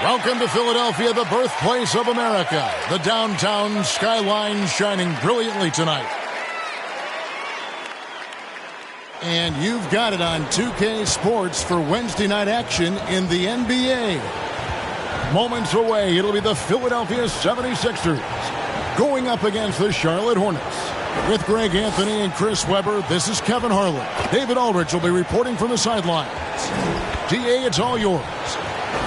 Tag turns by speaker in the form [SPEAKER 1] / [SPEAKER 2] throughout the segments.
[SPEAKER 1] Welcome to Philadelphia, the birthplace of America. The downtown skyline shining brilliantly tonight. And you've got it on 2K Sports for Wednesday night action in the NBA. Moments away, it'll be the Philadelphia 76ers going up against the Charlotte Hornets. With Greg Anthony and Chris Webber, this is Kevin Harlan. David Aldrich will be reporting from the sidelines. DA, it's all yours.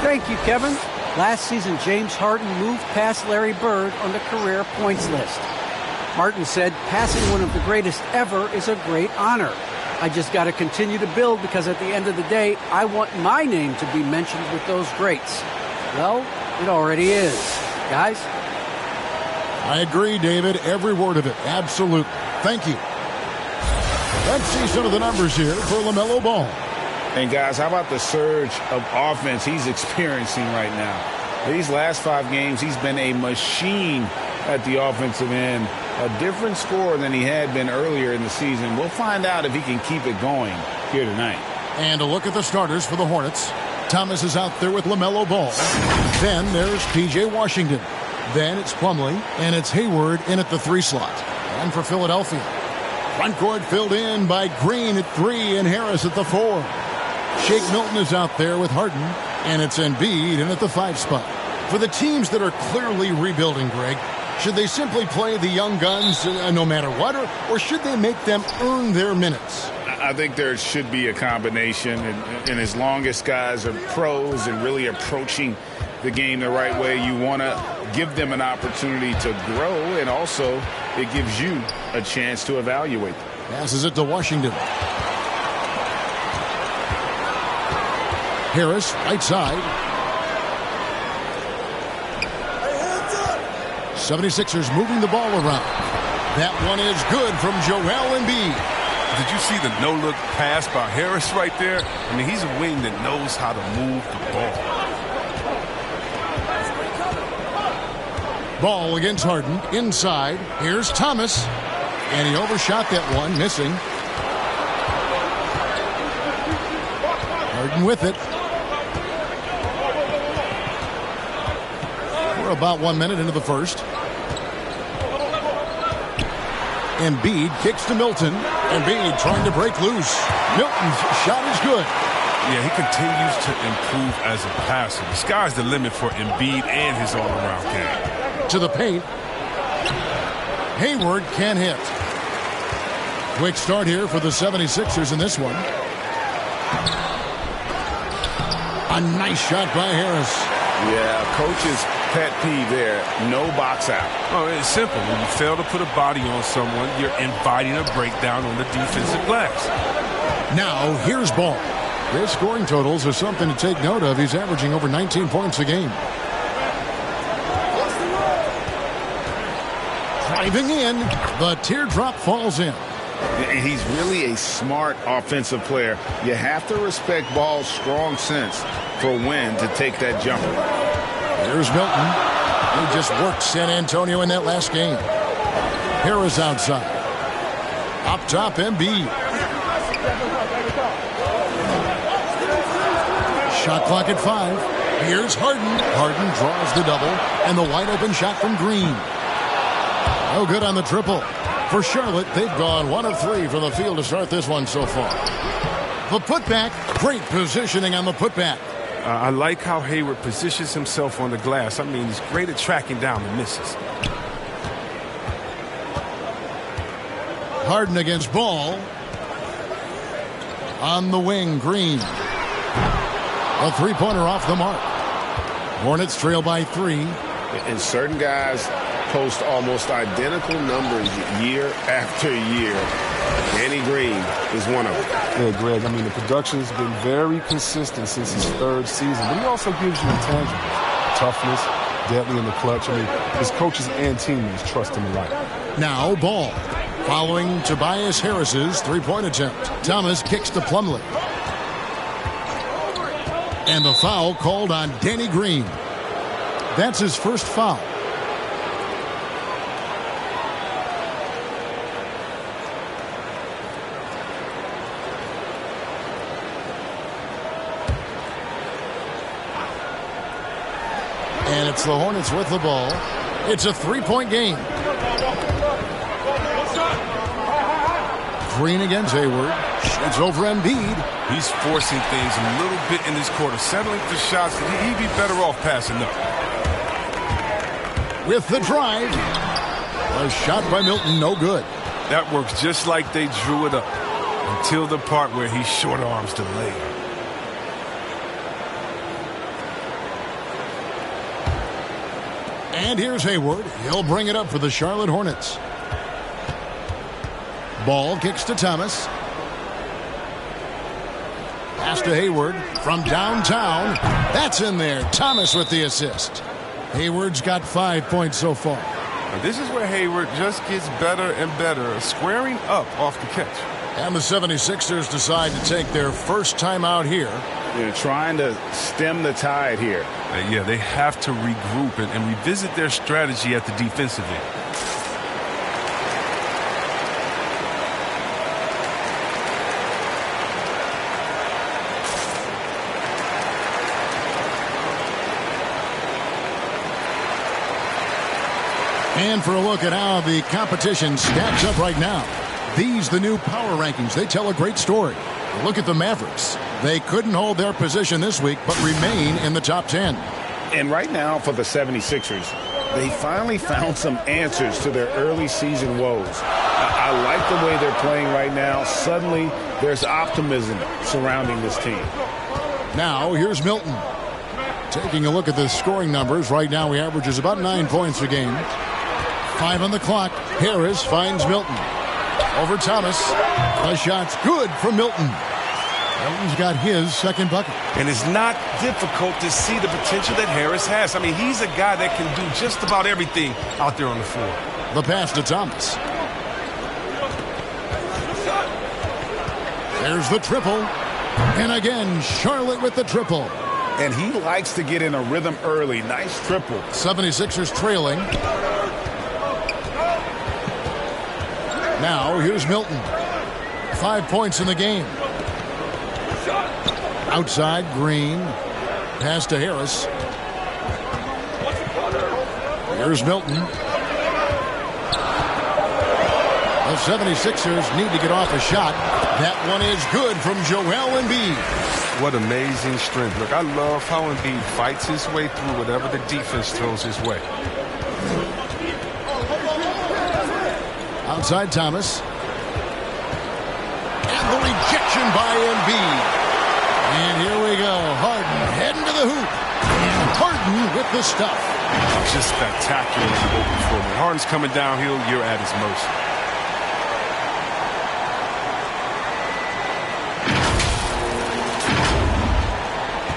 [SPEAKER 2] Thank you, Kevin. Last season, James Harden moved past Larry Bird on the career points list. Harden said, passing one of the greatest ever is a great honor. I just got to continue to build because at the end of the day, I want my name to be mentioned with those greats. Well, it already is. Guys?
[SPEAKER 1] I agree, David. Every word of it. Absolutely. Thank you. Let's see some of the numbers here for LaMelo Ball.
[SPEAKER 3] And, guys, how about the surge of offense he's experiencing right now? These last 5 games, he's been a machine at the offensive end. A different scorer than he had been earlier in the season. We'll find out if he can keep it going here tonight.
[SPEAKER 1] And a look at the starters for the Hornets. Thomas is out there with LaMelo Ball. Then there's P.J. Washington. Then it's Plumlee, and it's Hayward in at the 3 slot. And for Philadelphia, front court filled in by Green at 3 and Harris at the 4. Shake Milton is out there with Harden, and it's Embiid in at the 5 spot. For the teams that are clearly rebuilding, Greg, should they simply play the young guns no matter what, or should they make them earn their minutes?
[SPEAKER 3] I think there should be a combination, and as long as guys are pros and really approaching the game the right way, you want to give them an opportunity to grow, and also it gives you a chance to evaluate them.
[SPEAKER 1] Passes it to Washington. Harris, right side. 76ers moving the ball around. That one is good from Joel Embiid.
[SPEAKER 4] Did you see the no-look pass by Harris right there? I mean, he's a wing that knows how to move the ball.
[SPEAKER 1] Ball against Harden. Inside. Here's Thomas. And he overshot that one, missing. Harden with it. We're about 1 minute into the first. Embiid kicks to Milton. Embiid trying to break loose. Milton's shot is good.
[SPEAKER 4] Yeah, he continues to improve as a passer. The sky's the limit for Embiid and his all-around game.
[SPEAKER 1] To the paint. Hayward can hit. Quick start here for the 76ers in this one. A nice shot by Harris.
[SPEAKER 3] Yeah, coach's pet peeve there. No box out.
[SPEAKER 4] Oh, it's simple. When you fail to put a body on someone, you're inviting a breakdown on the defensive glass.
[SPEAKER 1] Now, here's Ball. His scoring totals are something to take note of. He's averaging over 19 points a game. Driving in, the teardrop falls in.
[SPEAKER 3] He's really a smart offensive player. You have to respect Ball's strong sense for when to take that jumper.
[SPEAKER 1] Here's Milton. He just worked San Antonio in that last game. Harris outside. Up top, Embiid. Shot clock at 5. Here's Harden. Harden draws the double, and the wide open shot from Green. No good on the triple. For Charlotte, they've gone 1 of 3 from the field to start this one so far. The putback, great positioning on the putback.
[SPEAKER 4] I like how Hayward positions himself on the glass. I mean, he's great at tracking down the misses.
[SPEAKER 1] Harden against Ball. On the wing, Green. A three-pointer off the mark. Hornets trail by 3.
[SPEAKER 3] And certain guys post almost identical numbers year after year. Danny Green is one of them.
[SPEAKER 5] Yeah, Greg, I mean, the production's been very consistent since his 3rd season, but he also gives you intangibles. Toughness, deadly in the clutch. I mean, his coaches and teammates trust him a lot.
[SPEAKER 1] Now, Ball. Following Tobias Harris's three-point attempt. Thomas kicks to Plumlee. And the foul called on Danny Green. That's his first foul. It's the Hornets with the ball. It's a three-point game. Green against Hayward. It's over Embiid.
[SPEAKER 4] He's forcing things a little bit in this quarter, settling for shots. He'd be better off passing them.
[SPEAKER 1] With the drive. A shot by Milton, no good.
[SPEAKER 4] That works just like they drew it up until the part where he short arms the layup.
[SPEAKER 1] And here's Hayward. He'll bring it up for the Charlotte Hornets. Ball kicks to Thomas. Pass to Hayward from downtown. That's in there. Thomas with the assist. Hayward's got 5 points so far.
[SPEAKER 4] Now this is where Hayward just gets better and better, squaring up off the catch.
[SPEAKER 1] And the 76ers decide to take their first time out here.
[SPEAKER 3] They're trying to stem the tide here.
[SPEAKER 4] Yeah, they have to regroup and revisit their strategy at the defensive end.
[SPEAKER 1] And for a look at how the competition stacks up right now. These, the new power rankings, they tell a great story. Look at the Mavericks. They couldn't hold their position this week, but remain in the top 10.
[SPEAKER 3] And right now for the 76ers, they finally found some answers to their early season woes. I like the way they're playing right now. Suddenly, there's optimism surrounding this team.
[SPEAKER 1] Now, here's Milton. Taking a look at the scoring numbers, right now he averages about 9 points a game. 5 on the clock. Harris finds Milton. Over Thomas. The shot's good from Milton. Milton's got his second bucket.
[SPEAKER 4] And it's not difficult to see the potential that Harris has. I mean, he's a guy that can do just about everything out there on the floor.
[SPEAKER 1] The pass to Thomas. There's the triple. And again, Charlotte with the triple.
[SPEAKER 3] And he likes to get in a rhythm early. Nice triple.
[SPEAKER 1] 76ers trailing. Now, here's Milton. 5 points in the game. Outside, Green. Pass to Harris. Here's Milton. The 76ers need to get off a shot. That one is good from Joel Embiid.
[SPEAKER 4] What amazing strength. Look, I love how Embiid fights his way through whatever the defense throws his way.
[SPEAKER 1] Outside Thomas. And the rejection by Embiid. And here we go. Harden heading to the hoop. And Harden with the stuff.
[SPEAKER 4] Just spectacular in the open floor. When Harden's coming downhill, you're at his mercy.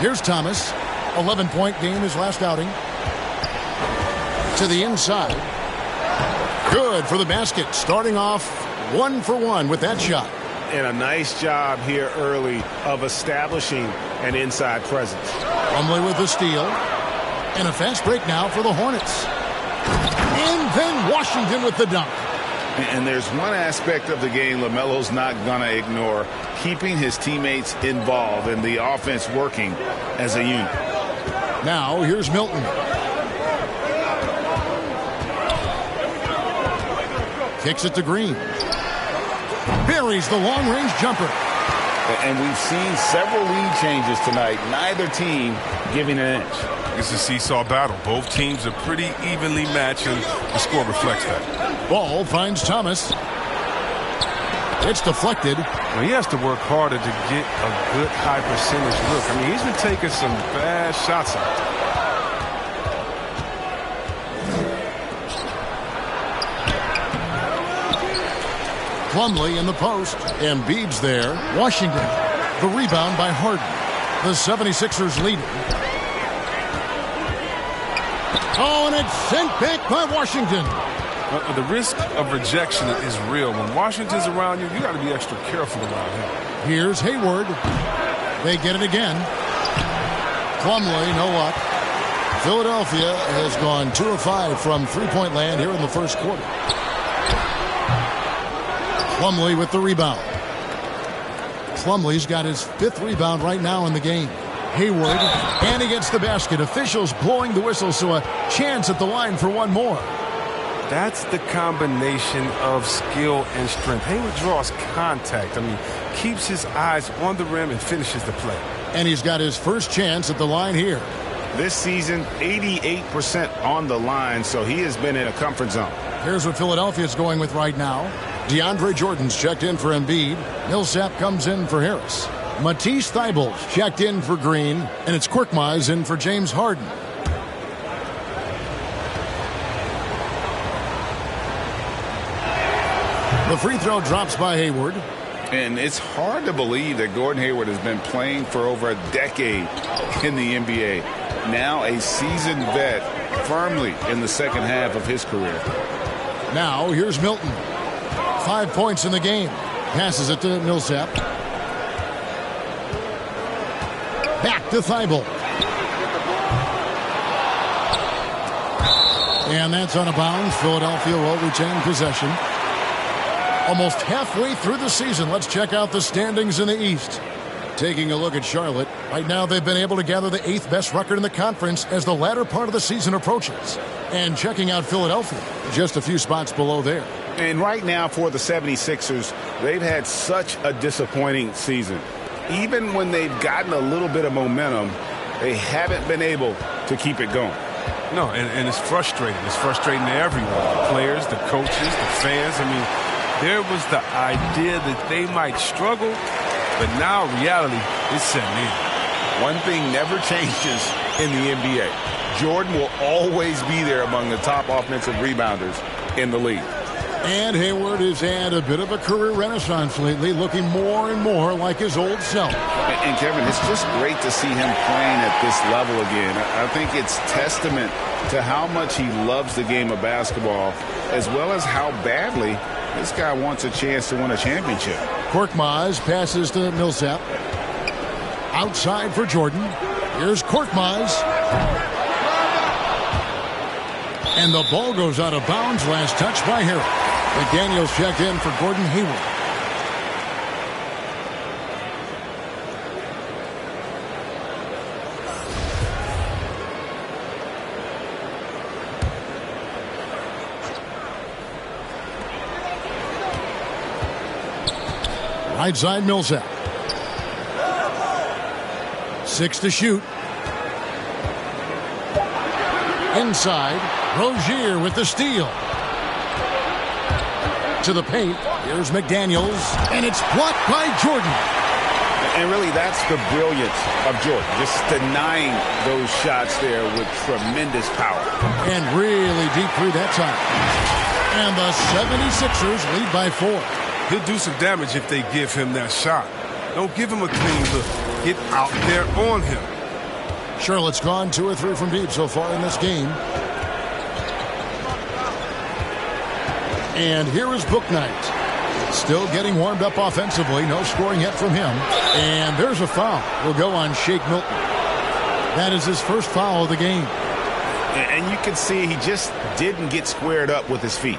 [SPEAKER 1] Here's Thomas. 11-point game his last outing. To the inside. Good for the basket. Starting off 1 for 1 with that shot.
[SPEAKER 3] And a nice job here early of establishing an inside presence.
[SPEAKER 1] Plumlee with the steal. And a fast break now for the Hornets. And then Washington with the dunk.
[SPEAKER 3] And there's one aspect of the game LaMelo's not going to ignore. Keeping his teammates involved and the offense working as a unit.
[SPEAKER 1] Now here's Milton. Kicks it to Green. Buries the long-range jumper.
[SPEAKER 3] And we've seen several lead changes tonight. Neither team giving an inch.
[SPEAKER 4] It's a seesaw battle. Both teams are pretty evenly matched, and the score reflects that.
[SPEAKER 1] Ball finds Thomas. It's deflected.
[SPEAKER 4] Well, he has to work harder to get a good high percentage look. I mean, he's been taking some bad shots out there.
[SPEAKER 1] Plumlee in the post. Embiid's there. Washington. The rebound by Harden. The 76ers leading. Oh, and it's sent back by Washington.
[SPEAKER 4] The risk of rejection is real. When Washington's around you, you got to be extra careful around him.
[SPEAKER 1] Here's Hayward. They get it again. Plumlee, no luck. Philadelphia has gone 2 of 5 from three-point land here in the first quarter. Plumlee with the rebound. Plumlee's got his 5th rebound right now in the game. Hayward, and he gets the basket. Officials blowing the whistle, so a chance at the line for one more.
[SPEAKER 4] That's the combination of skill and strength. Hayward draws contact. I mean, keeps his eyes on the rim and finishes the play.
[SPEAKER 1] And he's got his first chance at the line here.
[SPEAKER 3] This season, 88% on the line, so he has been in a comfort zone.
[SPEAKER 1] Here's what Philadelphia is going with right now. DeAndre Jordan's checked in for Embiid. Millsap comes in for Harris. Matisse Thybulle's checked in for Green. And it's Korkmaz in for James Harden. The free throw drops by Hayward.
[SPEAKER 3] And it's hard to believe that Gordon Hayward has been playing for over a decade in the NBA. Now a seasoned vet, firmly in the second half of his career.
[SPEAKER 1] Now here's Milton. 5 points in the game. Passes it to Millsap. Back to Thybulle. And that's out of bounds. Philadelphia will retain possession. Almost halfway through the season, let's check out the standings in the East. Taking a look at Charlotte, right now they've been able to gather the 8th best record in the conference as the latter part of the season approaches. And checking out Philadelphia, just a few spots below there.
[SPEAKER 3] And right now for the 76ers, they've had such a disappointing season. Even when they've gotten a little bit of momentum, they haven't been able to keep it going.
[SPEAKER 4] No, and it's frustrating. It's frustrating to everyone. The players, the coaches, the fans. I mean, there was the idea that they might struggle, but now reality is setting in.
[SPEAKER 3] One thing never changes in the NBA. Jordan will always be there among the top offensive rebounders in the league.
[SPEAKER 1] And Hayward has had a bit of a career renaissance lately, looking more and more like his old self.
[SPEAKER 3] And Kevin, it's just great to see him playing at this level again. I think it's testament to how much he loves the game of basketball, as well as how badly this guy wants a chance to win a championship.
[SPEAKER 1] Korkmaz passes to Millsap. Outside for Jordan. Here's Korkmaz. And the ball goes out of bounds. Last touch by Harris. McDaniels checked in for Gordon Hayward. Right side Millsap. 6 to shoot. Inside, Rozier with the steal. To the paint, here's McDaniels, and it's blocked by Jordan.
[SPEAKER 3] And really, that's the brilliance of Jordan, just denying those shots there with tremendous power.
[SPEAKER 1] And really deep three that time. And the 76ers lead by 4.
[SPEAKER 4] He'll do some damage if they give him that shot. Don't give him a clean look. Get out there on him.
[SPEAKER 1] Charlotte's gone 2 or 3 from deep so far in this game. And here is Bouknight. Still getting warmed up offensively. No scoring yet from him. And there's a foul. Will go on Shake Milton. That is his first foul of the game.
[SPEAKER 3] And you can see he just didn't get squared up with his feet.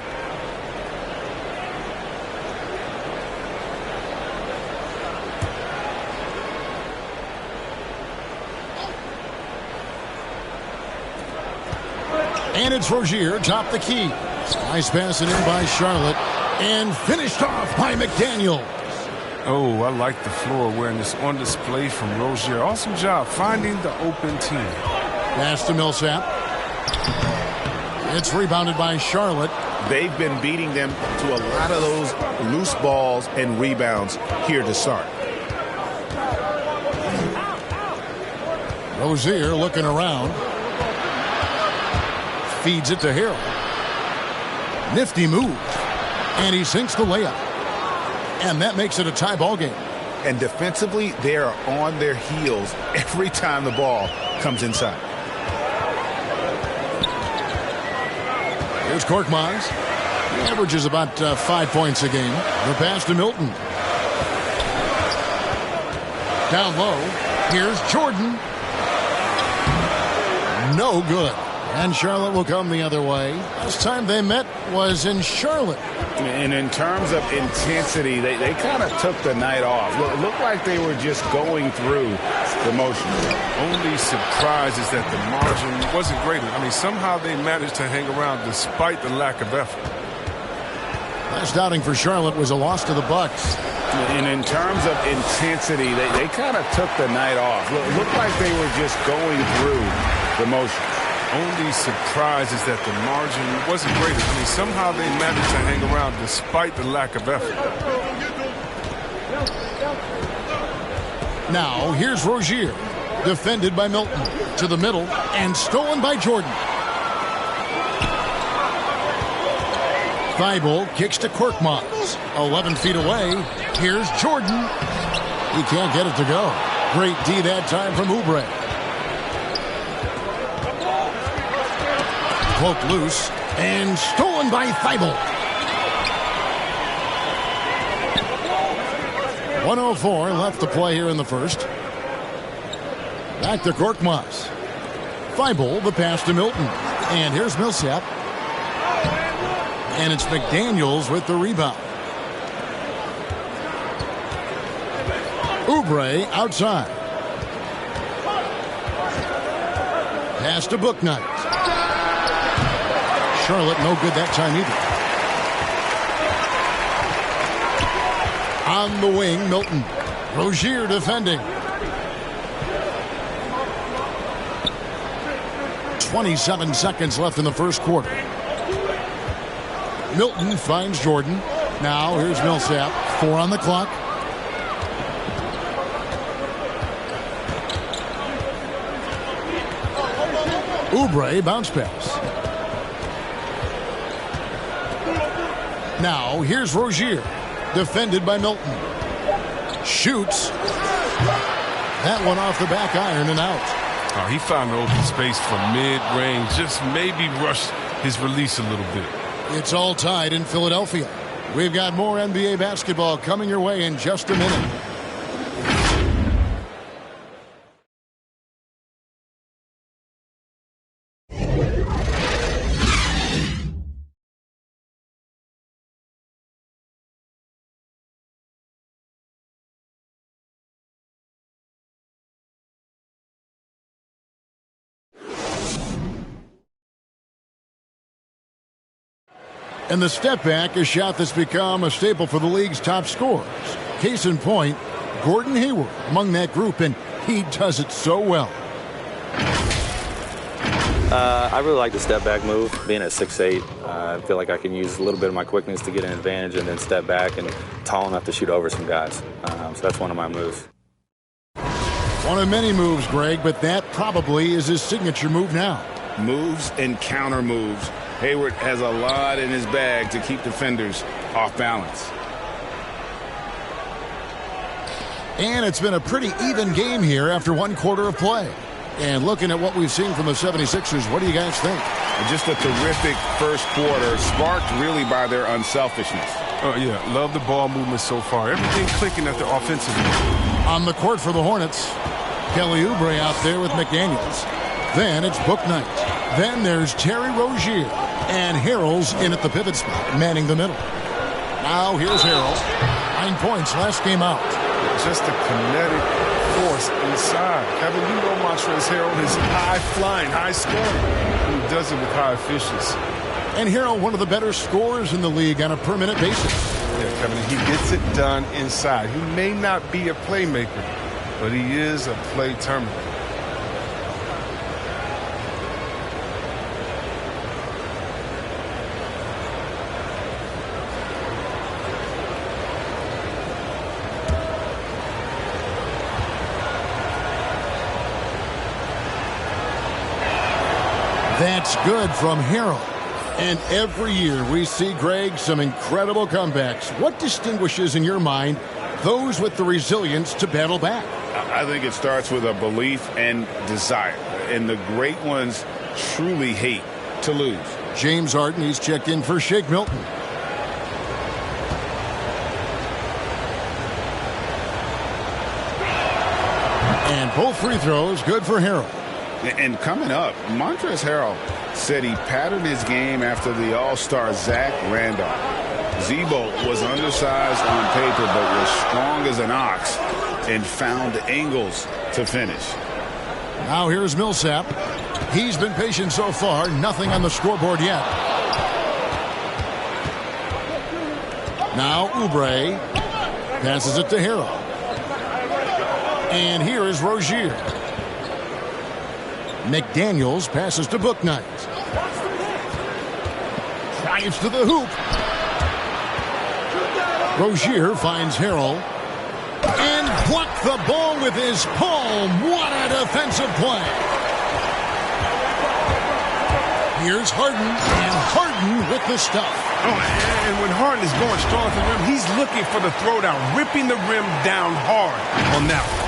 [SPEAKER 1] And it's Rozier, top the key. Nice passing in by Charlotte. And finished off by McDaniel.
[SPEAKER 4] Oh, I like the floor awareness on display from Rozier. Awesome job finding the open team.
[SPEAKER 1] Pass to Millsap. It's rebounded by Charlotte.
[SPEAKER 3] They've been beating them to a lot of those loose balls and rebounds here to start.
[SPEAKER 1] Rozier looking around. Feeds it to Harrell. Nifty move. And he sinks the layup. And that makes it a tie ball game.
[SPEAKER 3] And defensively, they are on their heels every time the ball comes inside.
[SPEAKER 1] Here's Korkmaz. He averages about 5 points a game. The pass to Milton. Down low. Here's Jordan. No good. And Charlotte will come the other way. Last time they met was in Charlotte.
[SPEAKER 3] And in terms of intensity, they kind of took the night off. It looked like they were just going through the motions.
[SPEAKER 4] Only surprise is that the margin wasn't greater. I mean, somehow they managed to hang around despite the lack of effort.
[SPEAKER 1] Last outing for Charlotte was a loss to the Bucks.
[SPEAKER 3] And in terms of intensity, they kind of took the night off. It looked like they were just going through the motions.
[SPEAKER 4] Only surprise is that the margin wasn't greater. I mean, somehow they managed to hang around despite the lack of effort.
[SPEAKER 1] Now, here's Rozier. Defended by Milton. To the middle and stolen by Jordan. Thibault kicks to Korkmaz. 11 feet away. Here's Jordan. He can't get it to go. Great D that time from Oubre. Poked loose and stolen by Thibault. 1:04 left to play here in the first. Back to Korkmaz. Thibault, the pass to Milton. And here's Millsap. And it's McDaniels with the rebound. Oubre outside. Pass to Bouknight. Charlotte no good that time either. On the wing, Milton. Rozier defending. 27 seconds left in the first quarter. Milton finds Jordan. Now here's Millsap. 4 on the clock. Oubre bounce pass. Now here's Rozier. Defended by Milton. Shoots. That one off the back iron and out.
[SPEAKER 4] Oh, he found the open space from mid-range. Just maybe rushed his release a little bit.
[SPEAKER 1] It's all tied in Philadelphia. We've got more NBA basketball coming your way in just a minute. And the step back, a shot that's become a staple for the league's top scorers. Case in point, Gordon Hayward among that group, and he does it so well.
[SPEAKER 6] I really like the step back move. Being at 6'8", I feel like I can use a little bit of my quickness to get an advantage and then step back and tall enough to shoot over some guys. So that's one of my moves.
[SPEAKER 1] One of many moves, Greg, but that probably is his signature move now.
[SPEAKER 3] Moves and counter moves. Hayward has a lot in his bag to keep defenders off balance.
[SPEAKER 1] And it's been a pretty even game here after one quarter of play. And looking at what we've seen from the 76ers, what do you guys think?
[SPEAKER 3] Just a terrific first quarter, sparked really by their unselfishness.
[SPEAKER 4] Oh, yeah, love the ball movement so far. Everything clicking at the offensive end.
[SPEAKER 1] On the court for the Hornets, Kelly Oubre out there with McDaniels. Then it's Bouknight. Then there's Terry Rozier. And Harrell's in at the pivot spot, manning the middle. Now here's Harrell. 9 points last game out.
[SPEAKER 4] Just a kinetic force inside. Kevin, you know Montrezl Harrell is high-flying, high-scoring. He does it with high efficiency.
[SPEAKER 1] And Harrell, one of the better scorers in the league on a per-minute basis.
[SPEAKER 4] Yeah, Kevin, he gets it done inside. He may not be a playmaker, but he is a play terminator.
[SPEAKER 1] That's good from Harrell. And every year we see, Greg, some incredible comebacks. What distinguishes, in your mind, those with the resilience to battle back?
[SPEAKER 3] I think it starts with a belief and desire. And the great ones truly hate to lose.
[SPEAKER 1] James Harden, he's checked in for Shake Milton. And both free throws good for Harrell.
[SPEAKER 3] And coming up, Montrezl Harrell said he patterned his game after the All-Star Zach Randolph. Zebo was undersized on paper but was strong as an ox and found angles to finish.
[SPEAKER 1] Now here's Millsap. He's been patient so far. Nothing on the scoreboard yet. Now Oubre passes it to Harrell. And here is Rozier. McDaniels passes to Bouknight. Drives to the hoop. Rozier finds Harrell. And blocked the ball with his palm. What a defensive play. Here's Harden. And Harden with the stuff.
[SPEAKER 4] Oh, and when Harden is going strong at the rim, he's looking for the throwdown, ripping the rim down hard on that one.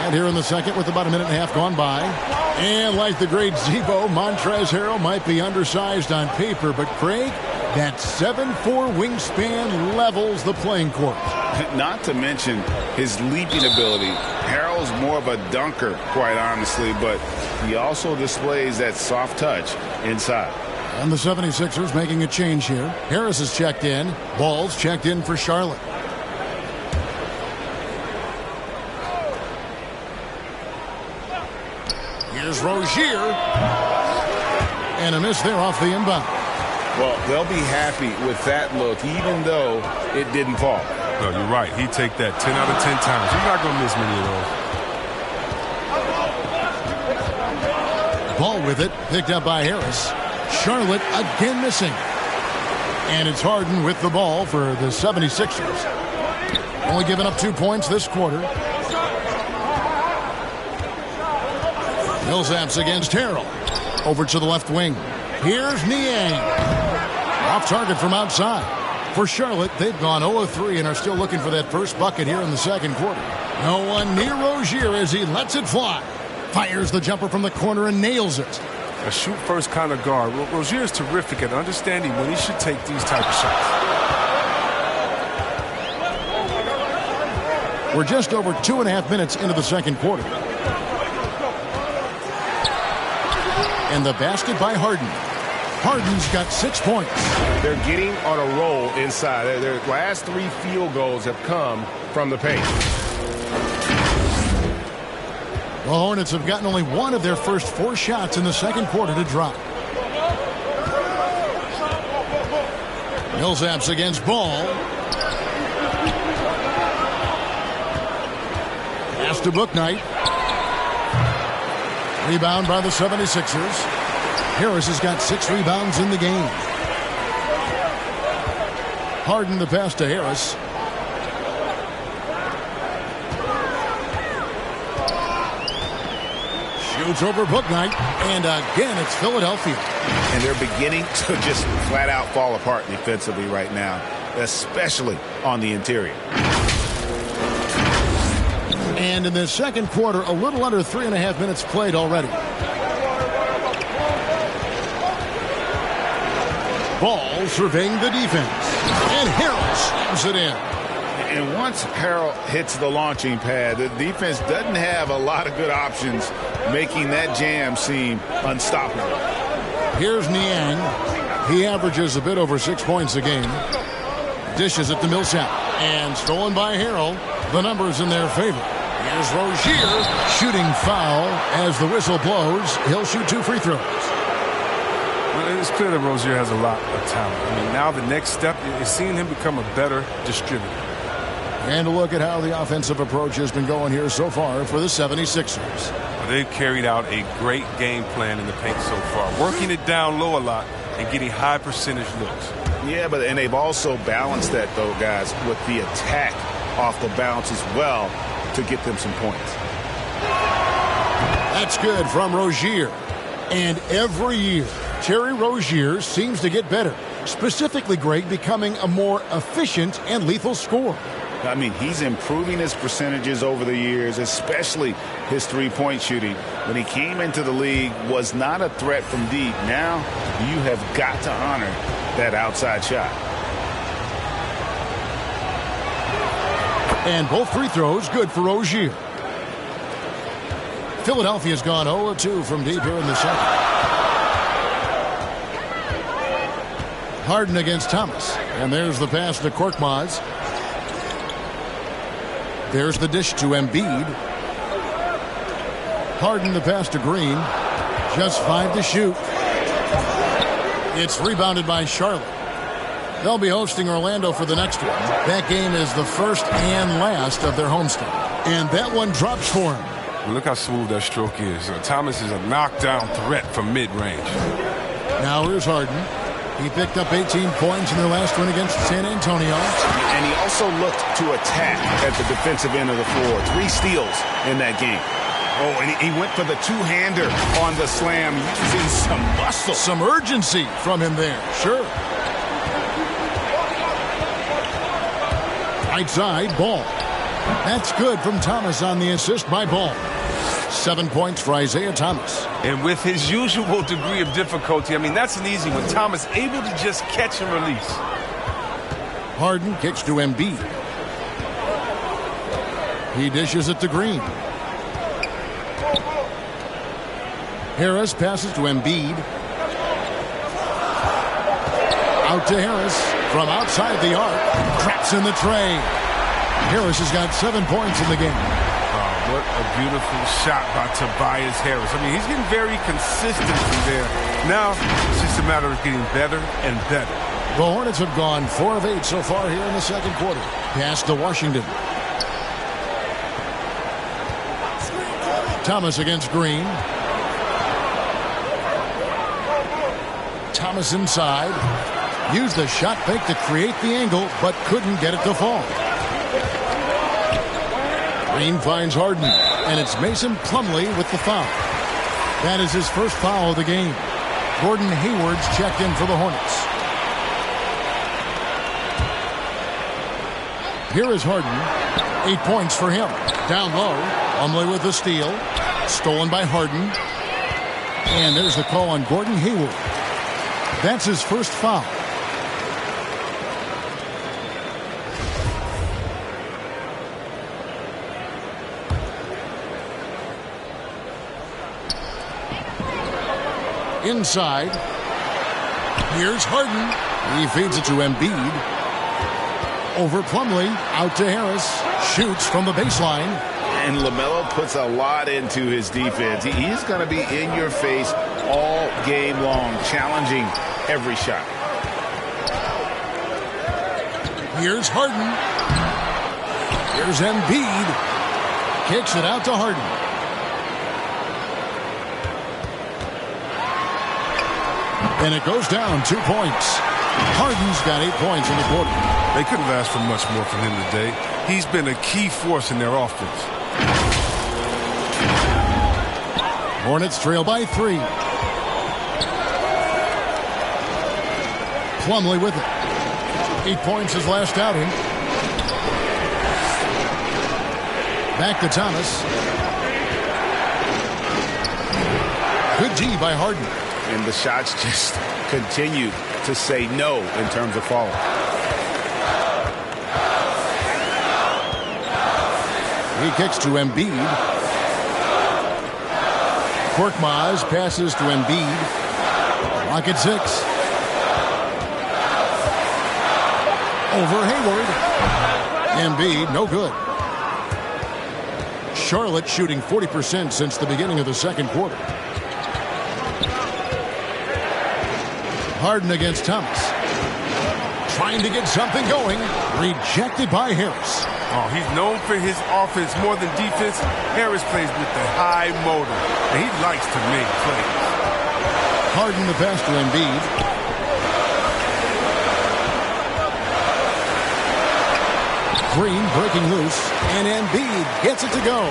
[SPEAKER 1] And here in the second with about a minute and a half gone by. And like the great Zebo, Montrezl Harrell might be undersized on paper, but Craig, that 7'4" wingspan levels the playing court.
[SPEAKER 3] Not to mention his leaping ability. Harrell's more of a dunker, quite honestly, but he also displays that soft touch inside.
[SPEAKER 1] And the 76ers making a change here. Harris is checked in. Ball's checked in for Charlotte. Here's Rozier. And a miss there off the inbound.
[SPEAKER 3] Well, they'll be happy with that look, even though it didn't fall.
[SPEAKER 4] No, you're right. He'd take that 10 out of 10 times. You're not going to miss many of those.
[SPEAKER 1] Ball with it, picked up by Harris. Charlotte again missing. And it's Harden with the ball for the 76ers. Only giving up 2 points this quarter. Millsap's against Harrell. Over to the left wing. Here's Niang. Off target from outside. For Charlotte, they've gone 0-3 and are still looking for that first bucket here in the second quarter. No one near Rozier as he lets it fly. Fires the jumper from the corner and nails it.
[SPEAKER 4] A shoot-first kind of guard. Rozier is terrific at understanding when he should take these type of shots.
[SPEAKER 1] We're just over 2.5 minutes into the second quarter. And the basket by Harden. Harden's got 6 points.
[SPEAKER 7] They're getting on a roll inside. Their last 3 field goals have come from the paint.
[SPEAKER 1] The Hornets have gotten only one of their first 4 shots in the second quarter to drop. Millsap's against Ball. Pass to Bouknight. Rebound by the 76ers. Harris has got 6 rebounds in the game. Harden the pass to Harris. Shoots over Bouknight. And again, it's Philadelphia.
[SPEAKER 3] And they're beginning to just flat out fall apart defensively right now, especially on the interior.
[SPEAKER 1] And in the second quarter, a little under 3.5 minutes played already. Ball surveying the defense. And Harrell slams it in.
[SPEAKER 3] And once Harrell hits the launching pad, the defense doesn't have a lot of good options, making that jam seem unstoppable.
[SPEAKER 1] Here's Niang. He averages a bit over 6 points a game. Dishes it to Millsap. And stolen by Harrell. The numbers in their favor. Here's Rozier. Shooting foul as the whistle blows. He'll shoot 2 free throws.
[SPEAKER 4] Well, it's clear that Rozier has a lot of talent. I mean, now the next step is seeing him become a better distributor.
[SPEAKER 1] And a look at how the offensive approach has been going here so far for the 76ers.
[SPEAKER 4] Well, they've carried out a great game plan in the paint so far, working it down low a lot and getting high percentage looks.
[SPEAKER 3] Yeah, and they've also balanced that, though, guys, with the attack off the bounce as well to get them some points.
[SPEAKER 1] That's good from Rozier. And every year, Terry Rozier seems to get better. Specifically, Greg, becoming a more efficient and lethal scorer.
[SPEAKER 3] I mean, he's improving his percentages over the years, especially his three-point shooting. When he came into the league, was not a threat from deep. Now, you have got to honor that outside shot. And both free throws good for Rozier.
[SPEAKER 1] Philadelphia's gone 0-2 from deep here in the second. Harden against Thomas. And there's the pass to Korkmaz. There's the dish to Embiid. Harden the pass to Green. Just 5 to shoot. It's rebounded by Charlotte. They'll be hosting Orlando for the next one. That game is the first and last of their homestand. And that one drops for him.
[SPEAKER 4] Well, look how smooth that stroke is. Thomas is a knockdown threat from mid-range.
[SPEAKER 1] Now here's Harden. He picked up 18 points in their last win against San Antonio.
[SPEAKER 3] And he also looked to attack at the defensive end of the floor. 3 steals in that game. Oh, and he went for the two-hander on the slam, using some muscle.
[SPEAKER 1] Some urgency from him there, sure. Right side, Ball. That's good from Thomas on the assist by Ball. 7 points for Isaiah Thomas.
[SPEAKER 4] And with his usual degree of difficulty, I mean, that's an easy one. Thomas able to just catch and release.
[SPEAKER 1] Harden kicks to Embiid. He dishes it to Green. Harris passes to Embiid. Out to Harris from outside the arc. Traps in the tray. Harris has got 7 points in the game.
[SPEAKER 4] Oh, what a beautiful shot by Tobias Harris. I mean, he's getting very consistent from there. Now, it's just a matter of getting better and better.
[SPEAKER 1] The Hornets have gone 4 of 8 so far here in the second quarter. Pass to Washington. Thomas against Green. Thomas inside. Used the shot fake to create the angle, but couldn't get it to fall. Green finds Harden, and it's Mason Plumlee with the foul. That is his first foul of the game. Gordon Hayward's checked in for the Hornets. Here is Harden. 8 points for him. Down low. Plumlee with the steal. Stolen by Harden. And there's the call on Gordon Hayward. That's his first foul. Inside. Here's Harden. He feeds it to Embiid. Over Plumlee. Out to Harris. Shoots from the baseline.
[SPEAKER 3] And LaMelo puts a lot into his defense. He's going to be in your face all game long, challenging every shot.
[SPEAKER 1] Here's Harden. Here's Embiid. Kicks it out to Harden. And it goes down 2 points. Harden's got 8 points in the quarter.
[SPEAKER 4] They couldn't have asked for much more from him today. He's been a key force in their offense.
[SPEAKER 1] Hornets trail by 3. Plumlee with it. 8 points his last outing. Back to Thomas. Good D by Harden.
[SPEAKER 3] And the shots just continue to say no in terms of falling.
[SPEAKER 1] He kicks to Embiid. Korkmaz passes to Embiid. Clock at 6. Over Hayward. Embiid, no good. Charlotte shooting 40% since the beginning of the second quarter. Harden against Thomas. Trying to get something going. Rejected by Harris.
[SPEAKER 4] Oh, he's known for his offense more than defense. Harris plays with the high motor, and he likes to make plays.
[SPEAKER 1] Harden the pass to Embiid. Green breaking loose, and Embiid gets it to go.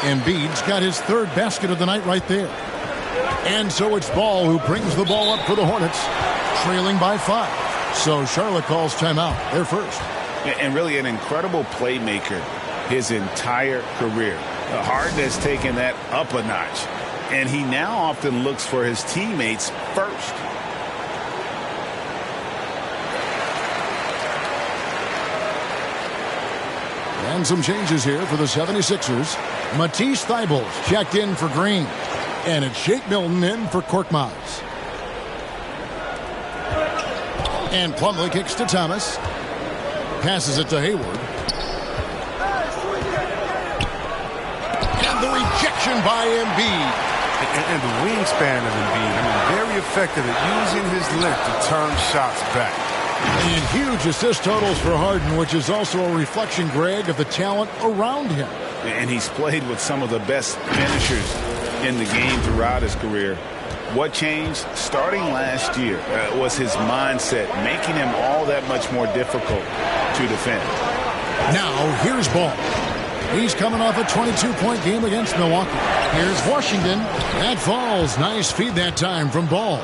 [SPEAKER 1] Embiid's got his third basket of the night right there. And so it's Ball who brings the ball up for the Hornets, trailing by 5. So Charlotte calls timeout. They're first.
[SPEAKER 3] And really an incredible playmaker his entire career. Harden has taken that up a notch, and he now often looks for his teammates first.
[SPEAKER 1] And some changes here for the 76ers. Matisse Thybulle's checked in for Green. And it's Shake Milton in for Korkmaz. And Plumlee kicks to Thomas. Passes it to Hayward. And the rejection by Embiid.
[SPEAKER 4] And the wingspan of Embiid, I mean, very effective at using his length to turn shots back.
[SPEAKER 1] And huge assist totals for Harden, which is also a reflection, Greg, of the talent around him.
[SPEAKER 3] And he's played with some of the best finishers in the game throughout his career. What changed starting last year was his mindset, making him all that much more difficult to defend.
[SPEAKER 1] Now, here's Ball. He's coming off a 22-point game against Milwaukee. Here's Washington. That falls. Nice feed that time from Ball.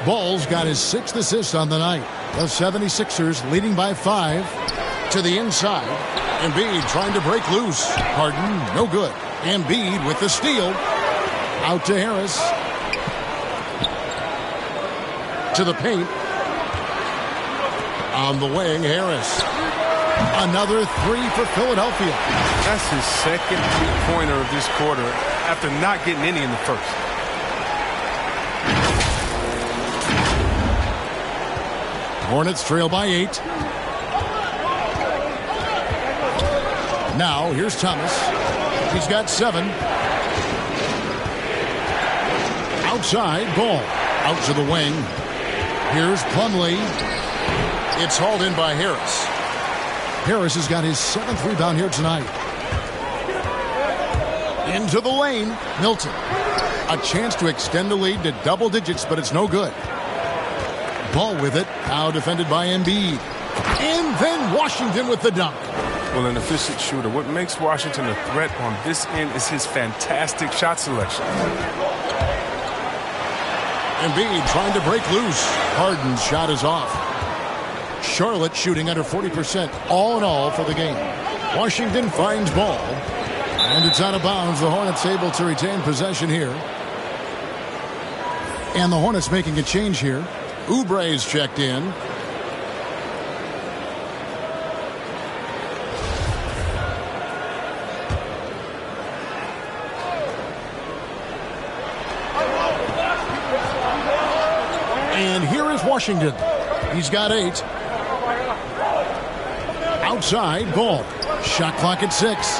[SPEAKER 1] Ball's got his 6th assist on the night. The 76ers leading by 5 to the inside. Embiid trying to break loose. Harden, no good. Embiid with the steal. Out to Harris. To the paint. On the wing, Harris. Another 3 for Philadelphia.
[SPEAKER 4] That's his second three-pointer of this quarter after not getting any in the first.
[SPEAKER 1] Hornets trail by 8. Now, here's Thomas. He's got 7. Outside, Ball. Out to the wing. Here's Plumlee. It's hauled in by Harris. Harris has got his 7th rebound here tonight. Into the lane, Milton. A chance to extend the lead to double digits, but it's no good. Ball with it, now defended by Embiid. And then Washington with the dunk.
[SPEAKER 4] Well, an efficient shooter. What makes Washington a threat on this end is his fantastic shot selection.
[SPEAKER 1] Embiid trying to break loose. Harden's shot is off. Charlotte shooting under 40% all in all for the game. Washington finds Ball. And it's out of bounds. The Hornets able to retain possession here. And the Hornets making a change here. Oubre's checked in. And here is Washington. He's got 8. Outside, Ball. Shot clock at 6.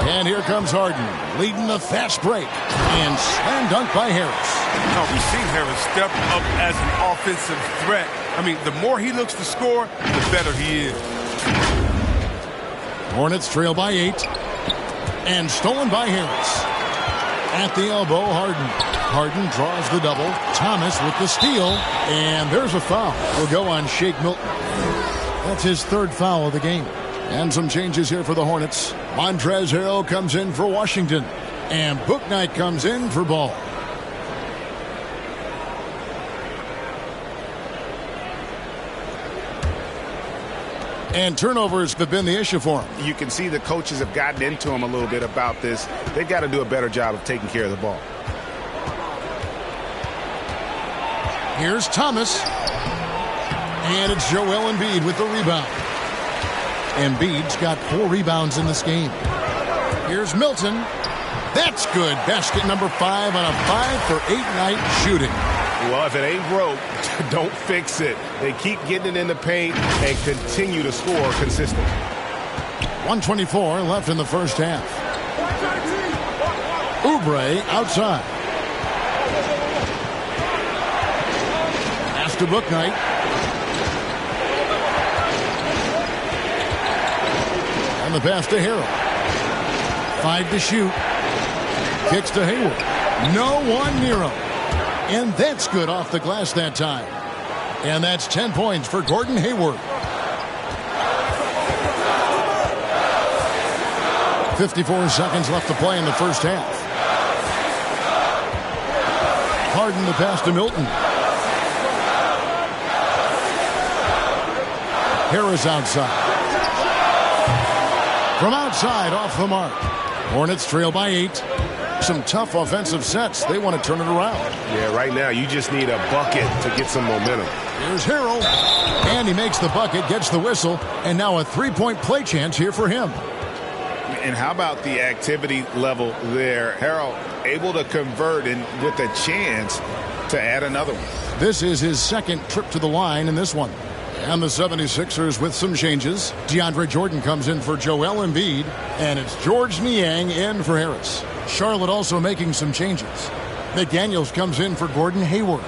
[SPEAKER 1] And here comes Harden, leading the fast break. And slam dunk by Harris.
[SPEAKER 4] Now, we've seen Harris step up as an offensive threat. I mean, the more he looks to score, the better he is.
[SPEAKER 1] Hornets trail by 8. And stolen by Harris. At the elbow, Harden. Harden draws the double. Thomas with the steal. And there's a foul. Will go on Shake Milton. That's his 3rd foul of the game. And some changes here for the Hornets. Montrezl Harrell comes in for Washington. And Bouknight comes in for Ball. And turnovers have been the issue for him.
[SPEAKER 7] You can see the coaches have gotten into him a little bit about this. They've got to do a better job of taking care of the ball.
[SPEAKER 1] Here's Thomas. And it's Joel Embiid with the rebound. Embiid's got 4 rebounds in this game. Here's Milton. That's good. Basket number 5 on a 5-for-8 night shooting.
[SPEAKER 7] Well, if it ain't broke, don't fix it. They keep getting it in the paint and continue to score consistently.
[SPEAKER 1] 1:24 left in the first half. Oubre outside. Pass to Bouknight. And the pass to Harrell. 5 to shoot. Kicks to Hayward. No one near him. And that's good off the glass that time. And that's 10 points for Gordon Hayward. 54 seconds left to play in the first half. Harden the pass to Milton. Harris outside. From outside, off the mark. Hornets trail by 8. Some tough offensive sets. They want to turn it around.
[SPEAKER 7] Yeah, right now you just need a bucket to get some momentum.
[SPEAKER 1] Here's Harrell. And he makes the bucket, gets the whistle, and now a three-point play chance here for him.
[SPEAKER 3] And how about the activity level there? Harrell able to convert and with a chance to add another one.
[SPEAKER 1] This is his second trip to the line in this one. And the 76ers with some changes. DeAndre Jordan comes in for Joel Embiid, and it's George Niang in for Harris. Charlotte also making some changes. McDaniels comes in for Gordon Hayward.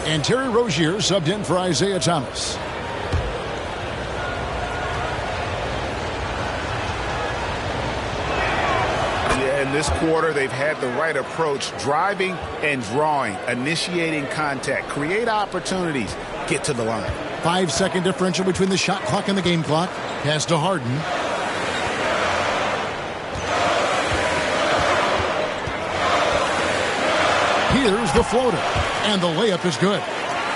[SPEAKER 1] And Terry Rozier subbed in for Isaiah Thomas.
[SPEAKER 3] In this quarter, they've had the right approach, driving and drawing, initiating contact, create opportunities, get to the line.
[SPEAKER 1] 5-second differential between the shot clock and the game clock. Pass to Harden. Here's the floater, and the layup is good.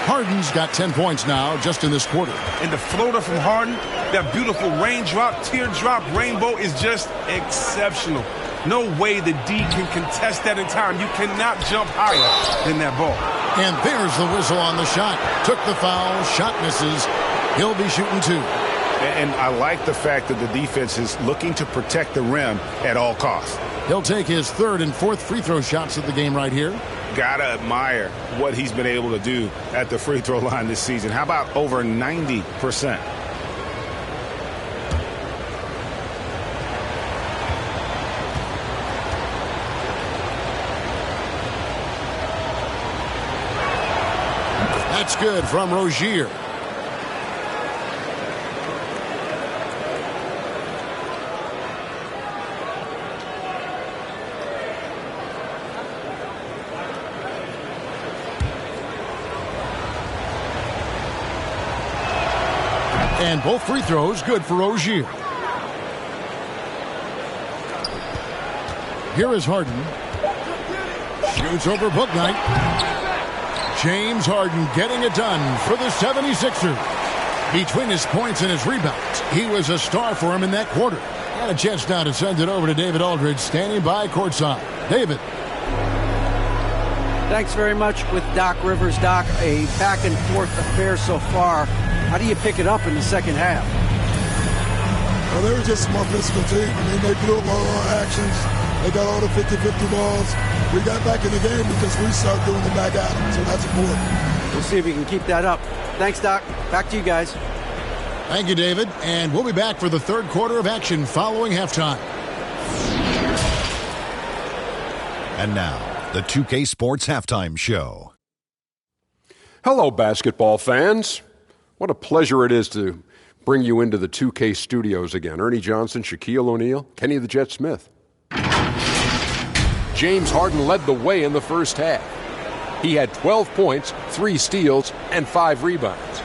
[SPEAKER 1] Harden's got 10 points now just in this quarter.
[SPEAKER 4] And the floater from Harden, that beautiful raindrop, teardrop, rainbow is just exceptional. No way the D can contest that in time. You cannot jump higher than that ball.
[SPEAKER 1] And there's the whistle on the shot. Took the foul, shot misses. He'll be shooting two.
[SPEAKER 3] And I like the fact that the defense is looking to protect the rim at all costs.
[SPEAKER 1] He'll take his third and fourth free throw shots of the game right here.
[SPEAKER 3] Gotta admire what he's been able to do at the free throw line this season. How about over 90%?
[SPEAKER 1] That's good from Rozier. And both free throws good for Rozier. Here is Harden. Shoots over Bouknight. James Harden getting it done for the 76ers. Between his points and his rebounds, he was a star for him in that quarter. And a chance now to send it over to David Aldridge, standing by courtside. David.
[SPEAKER 2] Thanks very much with Doc Rivers. Doc, a back-and-forth affair so far. How do you pick it up in the second half?
[SPEAKER 8] Well, they were just a more physical team. I mean, they blew up all our actions. They got all the 50-50 balls. We got back in the game because we started doing the back out, so that's important.
[SPEAKER 2] We'll see if we can keep that up. Thanks, Doc. Back to you guys.
[SPEAKER 1] Thank you, David. And we'll be back for the third quarter of action following halftime.
[SPEAKER 9] And now, the 2K Sports Halftime Show.
[SPEAKER 10] Hello, basketball fans. What a pleasure it is to bring you into the 2K studios again. Ernie Johnson, Shaquille O'Neal, Kenny the Jet Smith. James Harden led the way in the first half. He had 12 points, 3 steals, and 5 rebounds.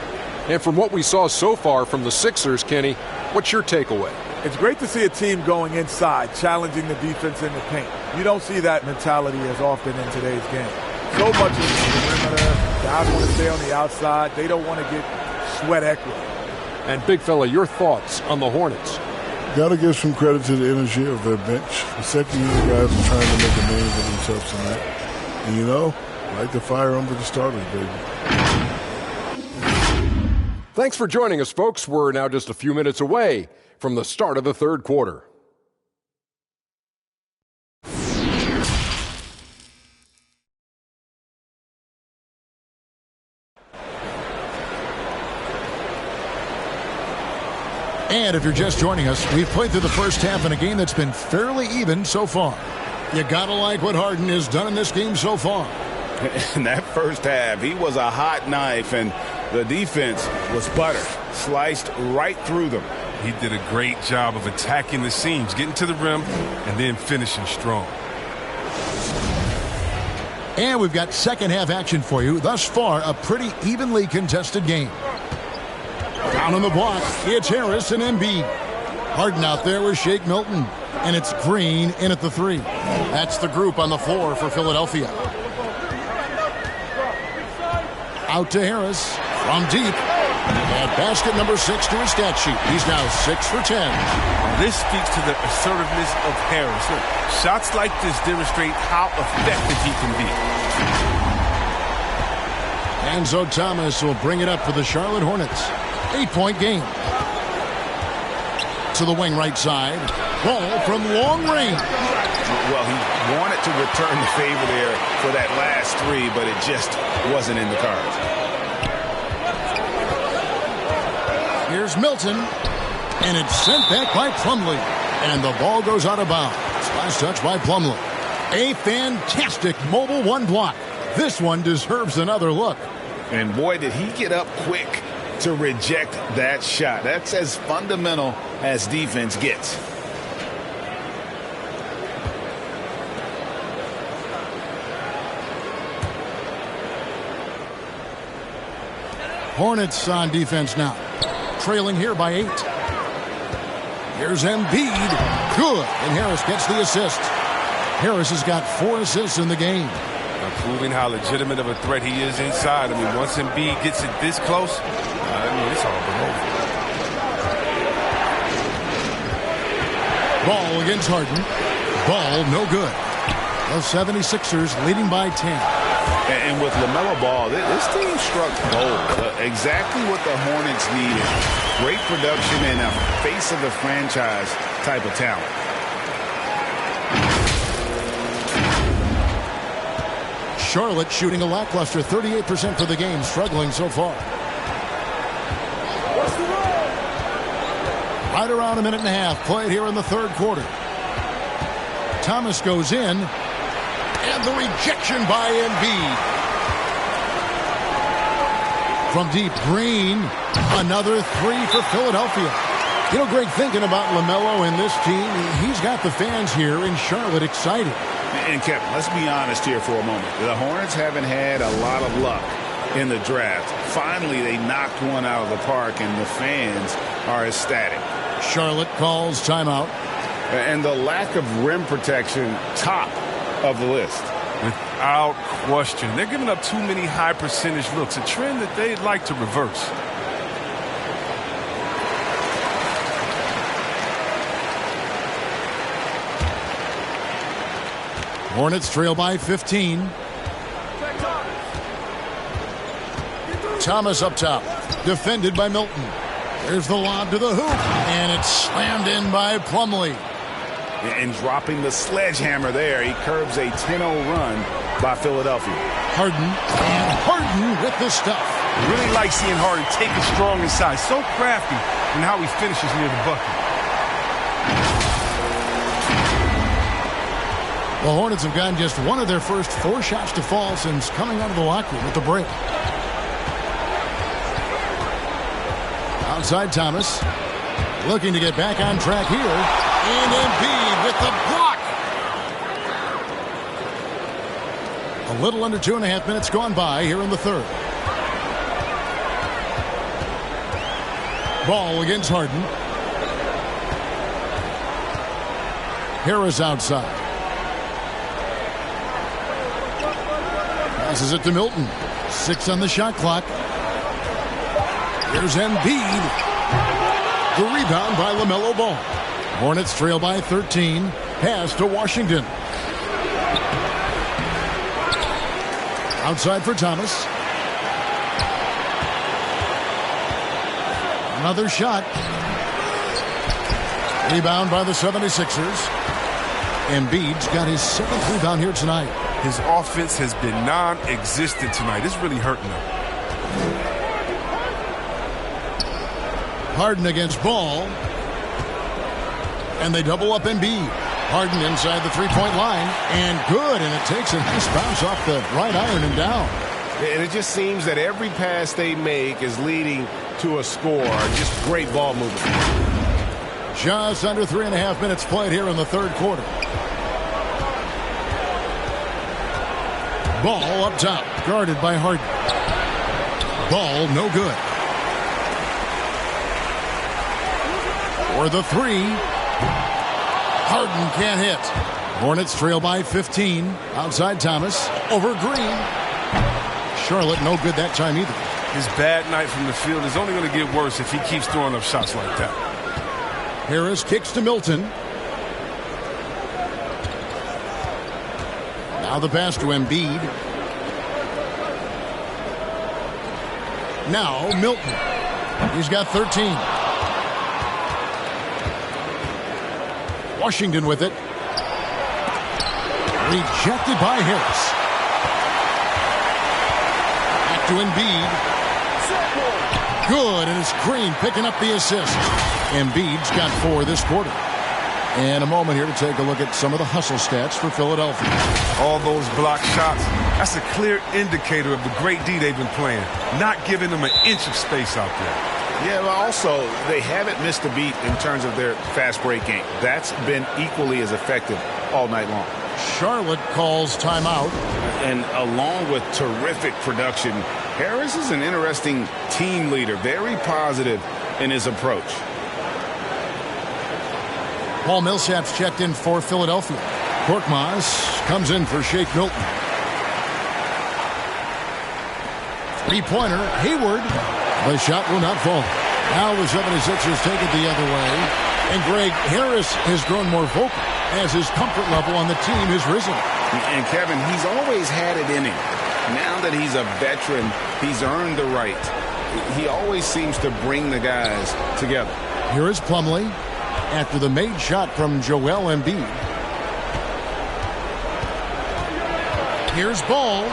[SPEAKER 10] And from what we saw so far from the Sixers, Kenny, what's your takeaway?
[SPEAKER 11] It's great to see a team going inside, challenging the defense in the paint. You don't see that mentality as often in today's game. So much of the perimeter, guys want to stay on the outside. They don't want to get sweat equity.
[SPEAKER 10] And big fella, your thoughts on the Hornets?
[SPEAKER 8] Got to give some credit to the energy of their bench. The second-year guys are trying to make a name for themselves tonight. And, you know, like the fire under the starters, baby.
[SPEAKER 10] Thanks for joining us, folks. We're now just a few minutes away from the start of the third quarter.
[SPEAKER 1] And if you're just joining us, we've played through the first half in a game that's been fairly even so far. You gotta like what Harden has done in this game so far.
[SPEAKER 3] In that first half, he was a hot knife, and the defense was butter, sliced right through them.
[SPEAKER 4] He did a great job of attacking the seams, getting to the rim, and then finishing strong.
[SPEAKER 1] And we've got second half action for you. Thus far, a pretty evenly contested game. Down on the block, it's Harris and Embiid. Harden out there with Shake Milton. And it's Green in at the three. That's the group on the floor for Philadelphia. Out to Harris from deep. And basket number 6 to his stat sheet. He's now 6 for 10.
[SPEAKER 4] This speaks to the assertiveness of Harris. Look, shots like this demonstrate how effective he can be.
[SPEAKER 1] And so Thomas will bring it up for the Charlotte Hornets. 8-point game. To the wing right side. Ball from long range.
[SPEAKER 3] Well, he wanted to return the favor there for that last three, but it just wasn't in the cards.
[SPEAKER 1] Here's Milton. And it's sent back by Plumlee. And the ball goes out of bounds. Last touch by Plumlee. A fantastic mobile one block. This one deserves another look.
[SPEAKER 3] And boy, did he get up quick to reject that shot. That's as fundamental as defense gets.
[SPEAKER 1] Hornets on defense now. Trailing here by 8. Here's Embiid. Good. And Harris gets the assist. Harris has got 4 assists in the game.
[SPEAKER 4] Proving how legitimate of a threat he is inside. I mean, once Embiid gets it this close, it's all but over.
[SPEAKER 1] Ball against Harden. Ball no good. The 76ers leading by 10.
[SPEAKER 3] And with LaMelo Ball, this team struck gold. Exactly what the Hornets needed. Great production and a face of the franchise type of talent.
[SPEAKER 1] Charlotte shooting a lackluster 38% for the game, struggling so far. Right around a minute and a half played here in the third quarter. Thomas goes in, and the rejection by Embiid. From deep, Green, another 3 for Philadelphia. You know, Greg, thinking about LaMelo and this team, he's got the fans here in Charlotte excited.
[SPEAKER 3] And Kevin, let's be honest here for a moment. The Hornets haven't had a lot of luck in the draft. Finally, they knocked one out of the park, and the fans are ecstatic.
[SPEAKER 1] Charlotte calls timeout.
[SPEAKER 3] And the lack of rim protection, top of the list.
[SPEAKER 4] Without question. They're giving up too many high percentage looks, a trend that they'd like to reverse.
[SPEAKER 1] Hornets trail by 15. Thomas up top. Defended by Milton. There's the lob to the hoop. And it's slammed in by Plumlee.
[SPEAKER 3] And dropping the sledgehammer there, he curbs a 10-0 run by Philadelphia.
[SPEAKER 1] Harden. And Harden with the stuff.
[SPEAKER 4] Really like seeing Harden take it strong inside. So crafty in how he finishes near the bucket.
[SPEAKER 1] The Hornets have gotten just one of their first 4 shots to fall since coming out of the locker room at the break. Outside Thomas. Looking to get back on track here. And Embiid with the block. A little under 2.5 minutes gone by here in the third. Ball against Harden. Harris outside. Passes it to Milton. 6 on the shot clock. Here's Embiid. The rebound by LaMelo Ball. Hornets trail by 13. Pass to Washington. Outside for Thomas. Another shot. Rebound by the 76ers. Embiid's got his 7th rebound here tonight.
[SPEAKER 4] His offense has been non-existent tonight. It's really hurting him.
[SPEAKER 1] Harden against Ball. And they double up Embiid. Harden inside the three-point line. And good. And it takes a nice bounce off the right iron and down.
[SPEAKER 7] And it just seems that every pass they make is leading to a score. Just great ball movement.
[SPEAKER 1] Just under 3.5 minutes played here in the third quarter. Ball up top. Guarded by Harden. Ball no good. For the 3. Harden can't hit. Hornets trail by 15. Outside Thomas. Over Green. Charlotte no good that time either.
[SPEAKER 4] His bad night from the field is only going to get worse if he keeps throwing up shots like that.
[SPEAKER 1] Harris kicks to Milton. Now the pass to Embiid. Now Milton. He's got 13. Washington with it. Rejected by Harris. Back to Embiid. Good, and it's Green picking up the assist. Embiid's got 4 this quarter. And a moment here to take a look at some of the hustle stats for Philadelphia.
[SPEAKER 4] All those block shots, that's a clear indicator of the great D they've been playing, not giving them an inch of space out there.
[SPEAKER 3] Yeah, but also, they haven't missed a beat in terms of their fast break game. That's been equally as effective all night long.
[SPEAKER 1] Charlotte calls timeout.
[SPEAKER 3] And along with terrific production, Harris is an interesting team leader, very positive in his approach.
[SPEAKER 1] Paul Millsap's checked in for Philadelphia. Korkmaz comes in for Shake Milton. Three-pointer, Hayward. The shot will not fall. Now the 76ers take it the other way. And Greg, Harris has grown more vocal as his comfort level on the team has risen.
[SPEAKER 3] And Kevin, he's always had it in him. Now that he's a veteran, he's earned the right. He always seems to bring the guys together.
[SPEAKER 1] Here is Plumlee after the made shot from Joel Embiid. Here's Ball.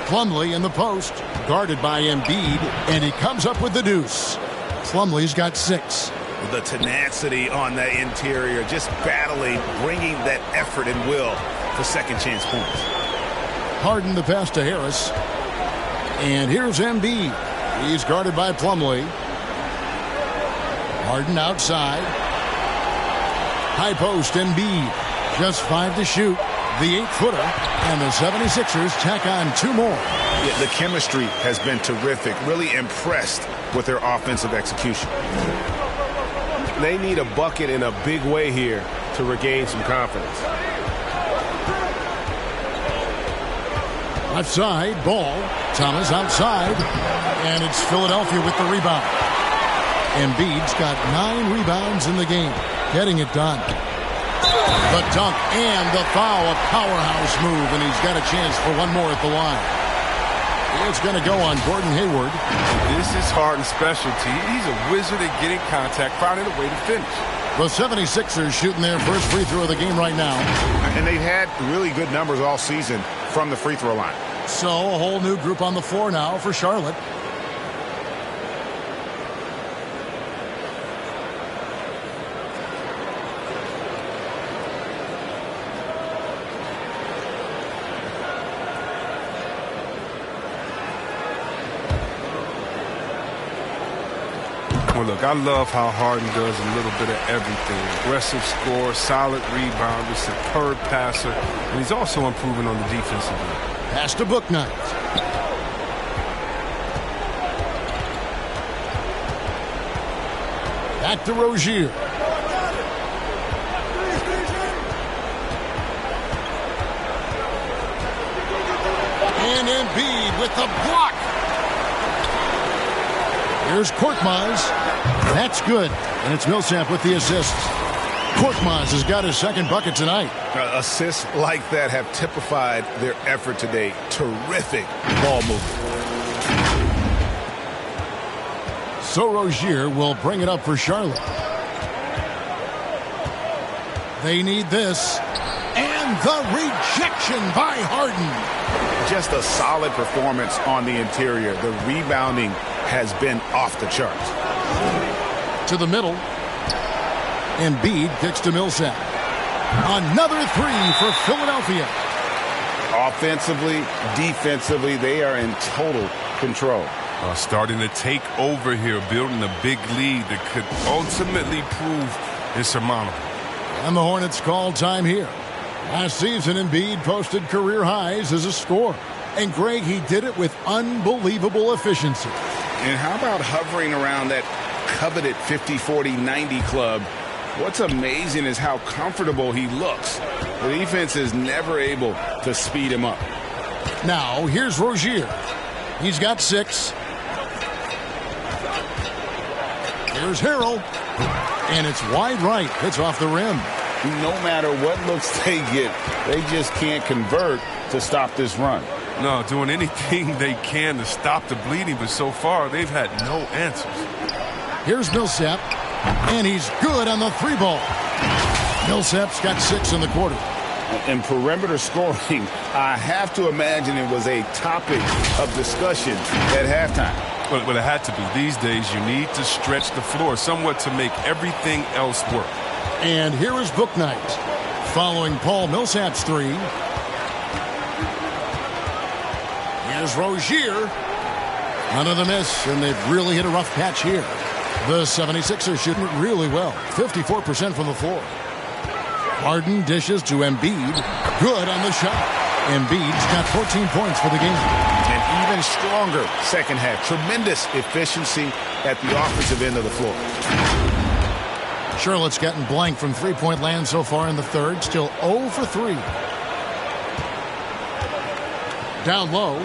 [SPEAKER 1] Plumlee in the post, guarded by Embiid, and he comes up with the deuce. Plumlee's got 6.
[SPEAKER 3] The tenacity on the interior, just battling, bringing that effort and will for second chance points.
[SPEAKER 1] Harden the pass to Harris. And here's Embiid. He's guarded by Plumlee. Harden outside. High post Embiid. Just 5 to shoot. The 8-footer. And the 76ers tack on 2 more.
[SPEAKER 3] Yeah, the chemistry has been terrific. Really impressed with their offensive execution.
[SPEAKER 7] They need a bucket in a big way here to regain some confidence.
[SPEAKER 1] Left side, Ball. Thomas outside. And it's Philadelphia with the rebound. Embiid's got 9 rebounds in the game. Getting it done. The dunk and the foul, a powerhouse move, and he's got a chance for one more at the line. It's going to go on Gordon Hayward.
[SPEAKER 4] This is Harden's specialty. He's a wizard at getting contact, finding a way to finish.
[SPEAKER 1] The 76ers shooting their first free throw of the game right now.
[SPEAKER 3] And they've had really good numbers all season from the free throw line.
[SPEAKER 1] So a whole new group on the floor now for Charlotte.
[SPEAKER 4] Well, look, I love how Harden does a little bit of everything. Aggressive scorer, solid rebounder, superb passer, and he's also improving on the defensive end.
[SPEAKER 1] Pass to Bouknight. Back to Rozier. And Embiid with the block. Here's Korkmaz. That's good. And it's Millsap with the assist. Korkmaz has got his second bucket tonight.
[SPEAKER 3] Assists like that have typified their effort today. Terrific ball movement.
[SPEAKER 1] So Rozier will bring it up for Charlotte. They need this. And the rejection by Harden.
[SPEAKER 3] Just a solid performance on the interior. The rebounding has been off the charts.
[SPEAKER 1] To the middle. Embiid kicks to Millsap. Another 3 for Philadelphia.
[SPEAKER 3] Offensively, defensively, they are in total control.
[SPEAKER 4] Starting to take over here, building a big lead that could ultimately prove insurmountable.
[SPEAKER 1] And the Hornets call time here. Last season, Embiid posted career highs as a scorer. And Greg, he did it with unbelievable efficiency.
[SPEAKER 3] And how about hovering around that coveted 50-40-90 club? What's amazing is how comfortable he looks. The defense is never able to speed him up.
[SPEAKER 1] Now, here's Rozier. He's got 6. Here's Harrell. And it's wide right. It's off the rim.
[SPEAKER 3] No matter what looks they get, they just can't convert to stop this run.
[SPEAKER 4] No, doing anything they can to stop the bleeding, but so far they've had no answers.
[SPEAKER 1] Here's Millsap, and he's good on the 3-ball. Millsap's got 6 in the quarter.
[SPEAKER 3] In perimeter scoring, I have to imagine it was a topic of discussion at halftime.
[SPEAKER 4] Well, it had to be. These days, you need to stretch the floor somewhat to make everything else work.
[SPEAKER 1] And here is Bouknight, following Paul Millsap's 3. Here's Rozier. Another miss, and they've really hit a rough patch here. The 76ers shooting it really well, 54% from the floor. Harden dishes to Embiid. Good on the shot. Embiid's got 14 points for the game.
[SPEAKER 3] An even stronger second half. Tremendous efficiency at the offensive end of the floor.
[SPEAKER 1] Charlotte's gotten blank from three-point land so far in the third. Still 0 for 3. Down low.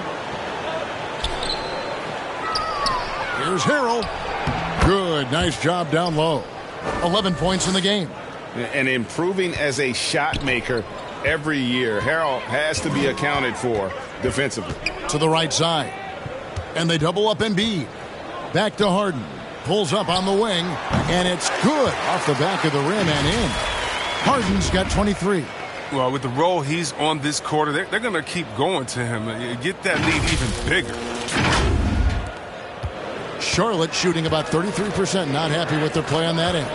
[SPEAKER 1] Here's Harrell. Good. Nice job down low. 11 points in the game.
[SPEAKER 3] And improving as a shot maker every year. Harrell has to be accounted for defensively.
[SPEAKER 1] To the right side. And they double up Embiid. Back to Harden. Pulls up on the wing. And it's good off the back of the rim and in. Harden's got 23.
[SPEAKER 4] Well, with the role he's on this quarter, they're going to keep going to him. Get that lead even bigger.
[SPEAKER 1] Charlotte shooting about 33%. Not happy with their play on that end.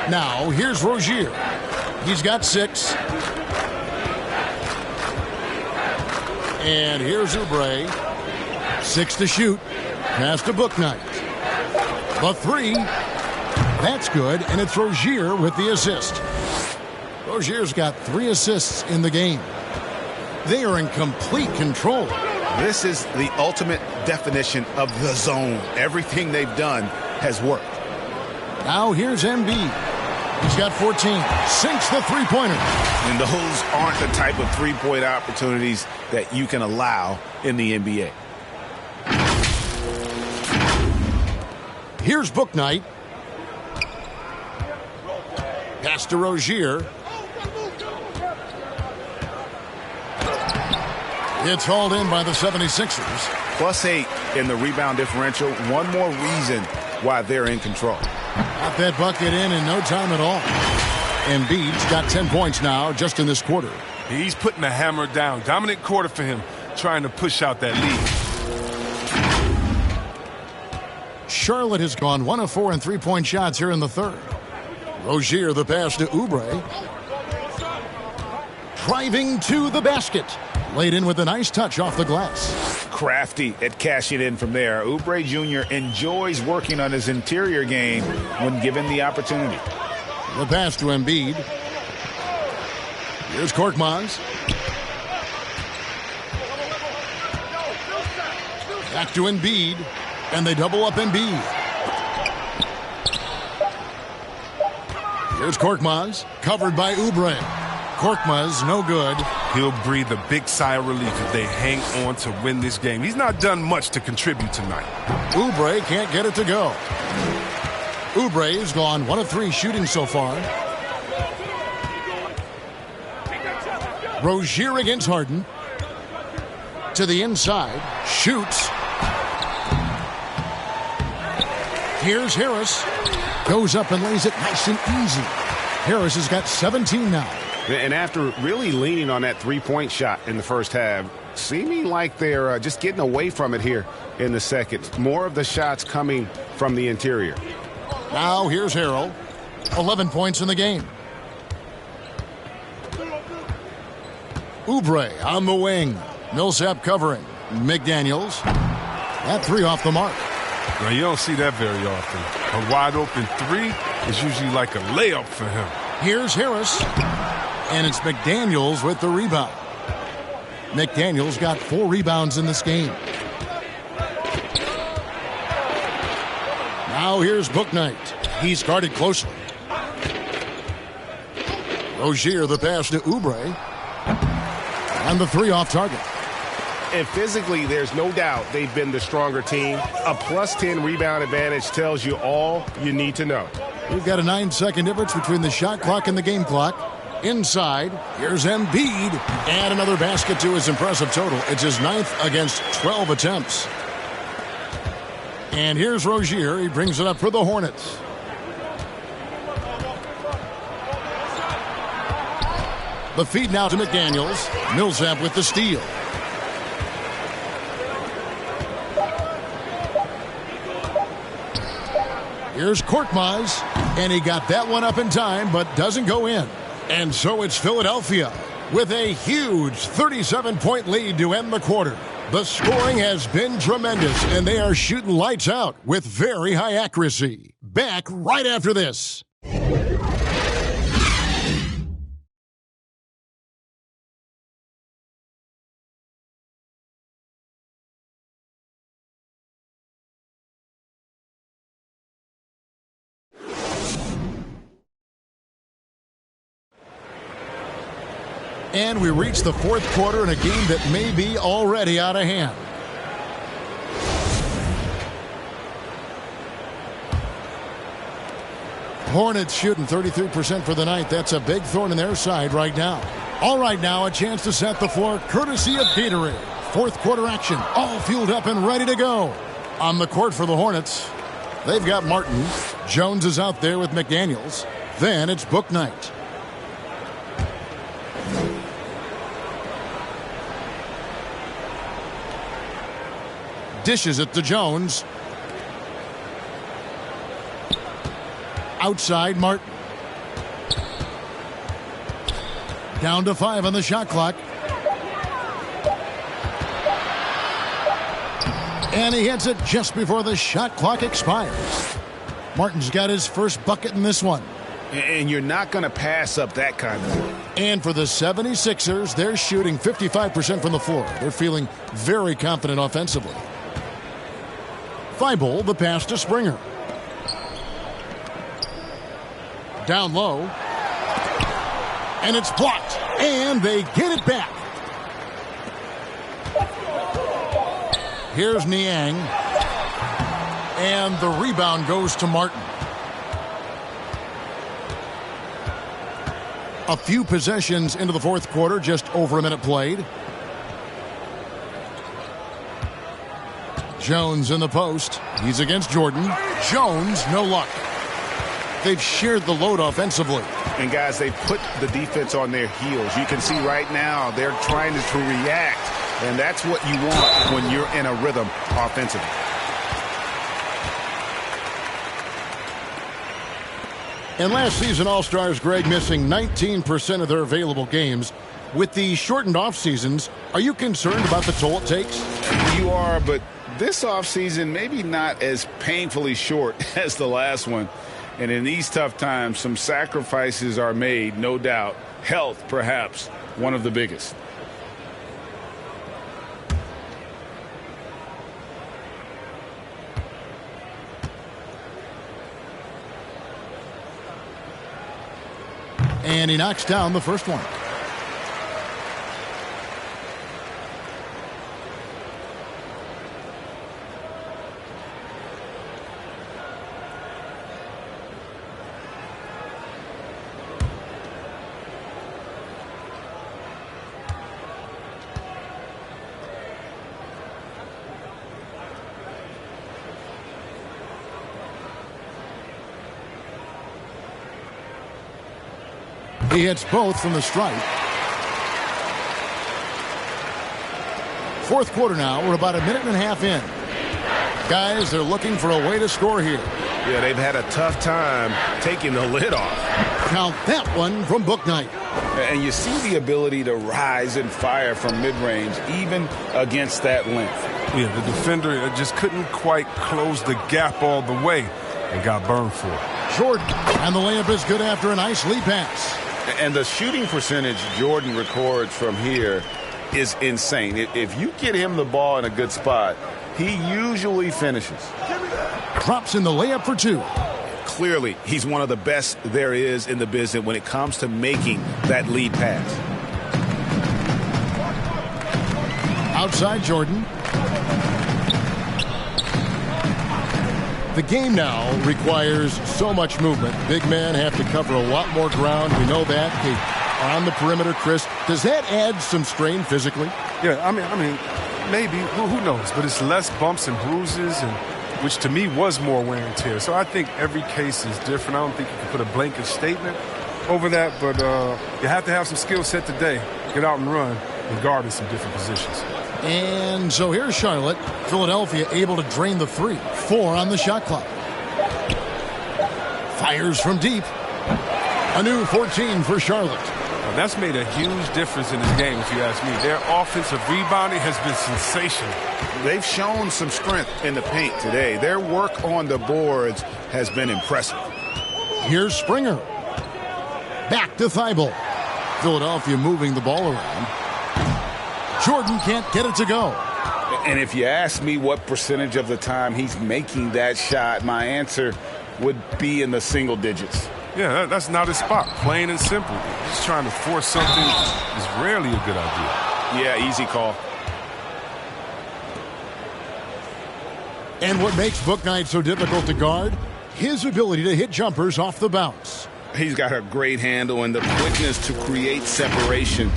[SPEAKER 1] Now, here's Rozier. He's got 6. And here's Oubre. 6 to shoot. Pass to Bouknight. The 3. That's good, and it's Rozier with the assist. Rozier's got 3 assists in the game. They are in complete control.
[SPEAKER 3] This is the ultimate definition of the zone. Everything they've done has worked.
[SPEAKER 1] Now here's Embiid. He's got 14. Sinks the three-pointer.
[SPEAKER 3] And those aren't the type of three-point opportunities that you can allow in the NBA.
[SPEAKER 1] Here's Bouknight. Pass to Rozier. It's hauled in by the 76ers.
[SPEAKER 3] +8 in the rebound differential. One more reason why they're in control.
[SPEAKER 1] Got that bucket in no time at all. Embiid's got 10 points now just in this quarter.
[SPEAKER 4] He's putting the hammer down. Dominant quarter for him, trying to push out that lead.
[SPEAKER 1] Charlotte has gone 1 of 4 in three-point shots here in the third. Rozier, the pass to Oubre. Driving to the basket. Laid in with a nice touch off the glass.
[SPEAKER 3] Crafty at cashing in from there. Oubre Jr. enjoys working on his interior game when given the opportunity.
[SPEAKER 1] The pass to Embiid. Here's Korkmaz. Back to Embiid. And they double up Embiid. Here's Korkmaz. Covered by Oubre. Korkmaz, no good.
[SPEAKER 4] He'll breathe a big sigh of relief if they hang on to win this game. He's not done much to contribute tonight.
[SPEAKER 1] Oubre can't get it to go. Oubre has gone 1 of 3 shooting so far. Rozier against Harden. To the inside. Shoots. Here's Harris. Goes up and lays it nice and easy. Harris has got 17 now.
[SPEAKER 7] And after really leaning on that three-point shot in the first half, seeming like they're just getting away from it here in the second. More of the shots coming from the interior.
[SPEAKER 1] Now here's Harrell. 11 points in the game. Oubre on the wing. Millsap covering. McDaniels. That 3 off the mark.
[SPEAKER 4] Well, you don't see that very often. A wide open 3 is usually like a layup for him.
[SPEAKER 1] Here's Harris. And it's McDaniels with the rebound. McDaniels got 4 rebounds in this game. Now here's Bouknight. He's guarded closely. Rozier, the pass to Oubre. And the 3 off target.
[SPEAKER 7] And physically, there's no doubt they've been the stronger team. A +10 rebound advantage tells you all you need to know.
[SPEAKER 1] We've got a 9-second difference between the shot clock and the game clock. Inside, here's Embiid. And another basket to his impressive total. It's his 9th against 12 attempts. And here's Rozier. He brings it up for the Hornets. The feed now to McDaniels. Millsap with the steal. Here's Korkmaz, and he got that one up in time, but doesn't go in. And so it's Philadelphia with a huge 37-point lead to end the quarter. The scoring has been tremendous, and they are shooting lights out with very high accuracy. Back right after this. And we reach the fourth quarter in a game that may be already out of hand. Hornets shooting 33% for the night. That's a big thorn in their side right now. All right, now a chance to set the floor courtesy of Gatorade. Fourth quarter action, all fueled up and ready to go. On the court for the Hornets, they've got Martin. Jones is out there with McDaniels. Then it's Book Night. Dishes it to Jones. Outside Martin. Down to 5 on the shot clock. And he hits it just before the shot clock expires. Martin's got his first bucket in this one.
[SPEAKER 7] And you're not going to pass up that kind of thing.
[SPEAKER 1] And for the 76ers, they're shooting 55% from the floor. They're feeling very confident offensively. Thibault, the pass to Springer. Down low. And it's blocked. And they get it back. Here's Niang. And the rebound goes to Martin. A few possessions into the fourth quarter, just over a minute played. Jones in the post. He's against Jordan. Jones, no luck. They've shared the load offensively.
[SPEAKER 7] And guys, they put the defense on their heels. You can see right now they're trying to react. And that's what you want when you're in a rhythm offensively.
[SPEAKER 1] And last season, All-Stars, Greg, missing 19% of their available games. With the shortened off seasons, are you concerned about the toll it takes?
[SPEAKER 3] You are, but this offseason maybe not as painfully short as the last one. And in these tough times, some sacrifices are made, no doubt. Health, perhaps, one of the biggest.
[SPEAKER 1] And he knocks down the first one. He hits both from the stripe. Fourth quarter now. We're about a minute and a half in. Guys, they're looking for a way to score here.
[SPEAKER 7] Yeah, they've had a tough time taking the lid off.
[SPEAKER 1] Count that one from Book Night.
[SPEAKER 3] And you see the ability to rise and fire from mid-range, even against that length.
[SPEAKER 4] Yeah, the defender just couldn't quite close the gap all the way and got burned for it.
[SPEAKER 1] Jordan, and the layup is good after a nice lead pass.
[SPEAKER 3] And the shooting percentage Jordan records from here is insane. If you get him the ball in a good spot, he usually finishes.
[SPEAKER 1] Drops in the layup for two.
[SPEAKER 3] Clearly, he's one of the best there is in the business when it comes to making that lead pass.
[SPEAKER 1] Outside Jordan. The game now requires so much movement. Big men have to cover a lot more ground. We know that. They on the perimeter, Chris. Does that add some strain physically?
[SPEAKER 5] Yeah, I mean, maybe. Who knows? But it's less bumps and bruises, and which to me was more wear and tear. So I think every case is different. I don't think you can put a blanket statement over that, but you have to have some skill set today. Get out and run and guard in some different positions.
[SPEAKER 1] And so here's Charlotte. Philadelphia able to drain the 3. 4 on the shot clock. Fires from deep. A new 14 for Charlotte.
[SPEAKER 4] Well, that's made a huge difference in this game, if you ask me. Their offensive rebounding has been sensational.
[SPEAKER 7] They've shown some strength in the paint today. Their work on the boards has been impressive.
[SPEAKER 1] Here's Springer. Back to Thibault. Philadelphia moving the ball around. Jordan can't get it to go.
[SPEAKER 3] And if you ask me what percentage of the time he's making that shot, my answer would be in the single digits.
[SPEAKER 4] Yeah, that's not his spot, plain and simple. Just trying to force something is rarely a good idea.
[SPEAKER 3] Yeah, easy call.
[SPEAKER 1] And what makes Bouknight so difficult to guard? His ability to hit jumpers off the bounce.
[SPEAKER 3] He's got a great handle and the quickness to create separation.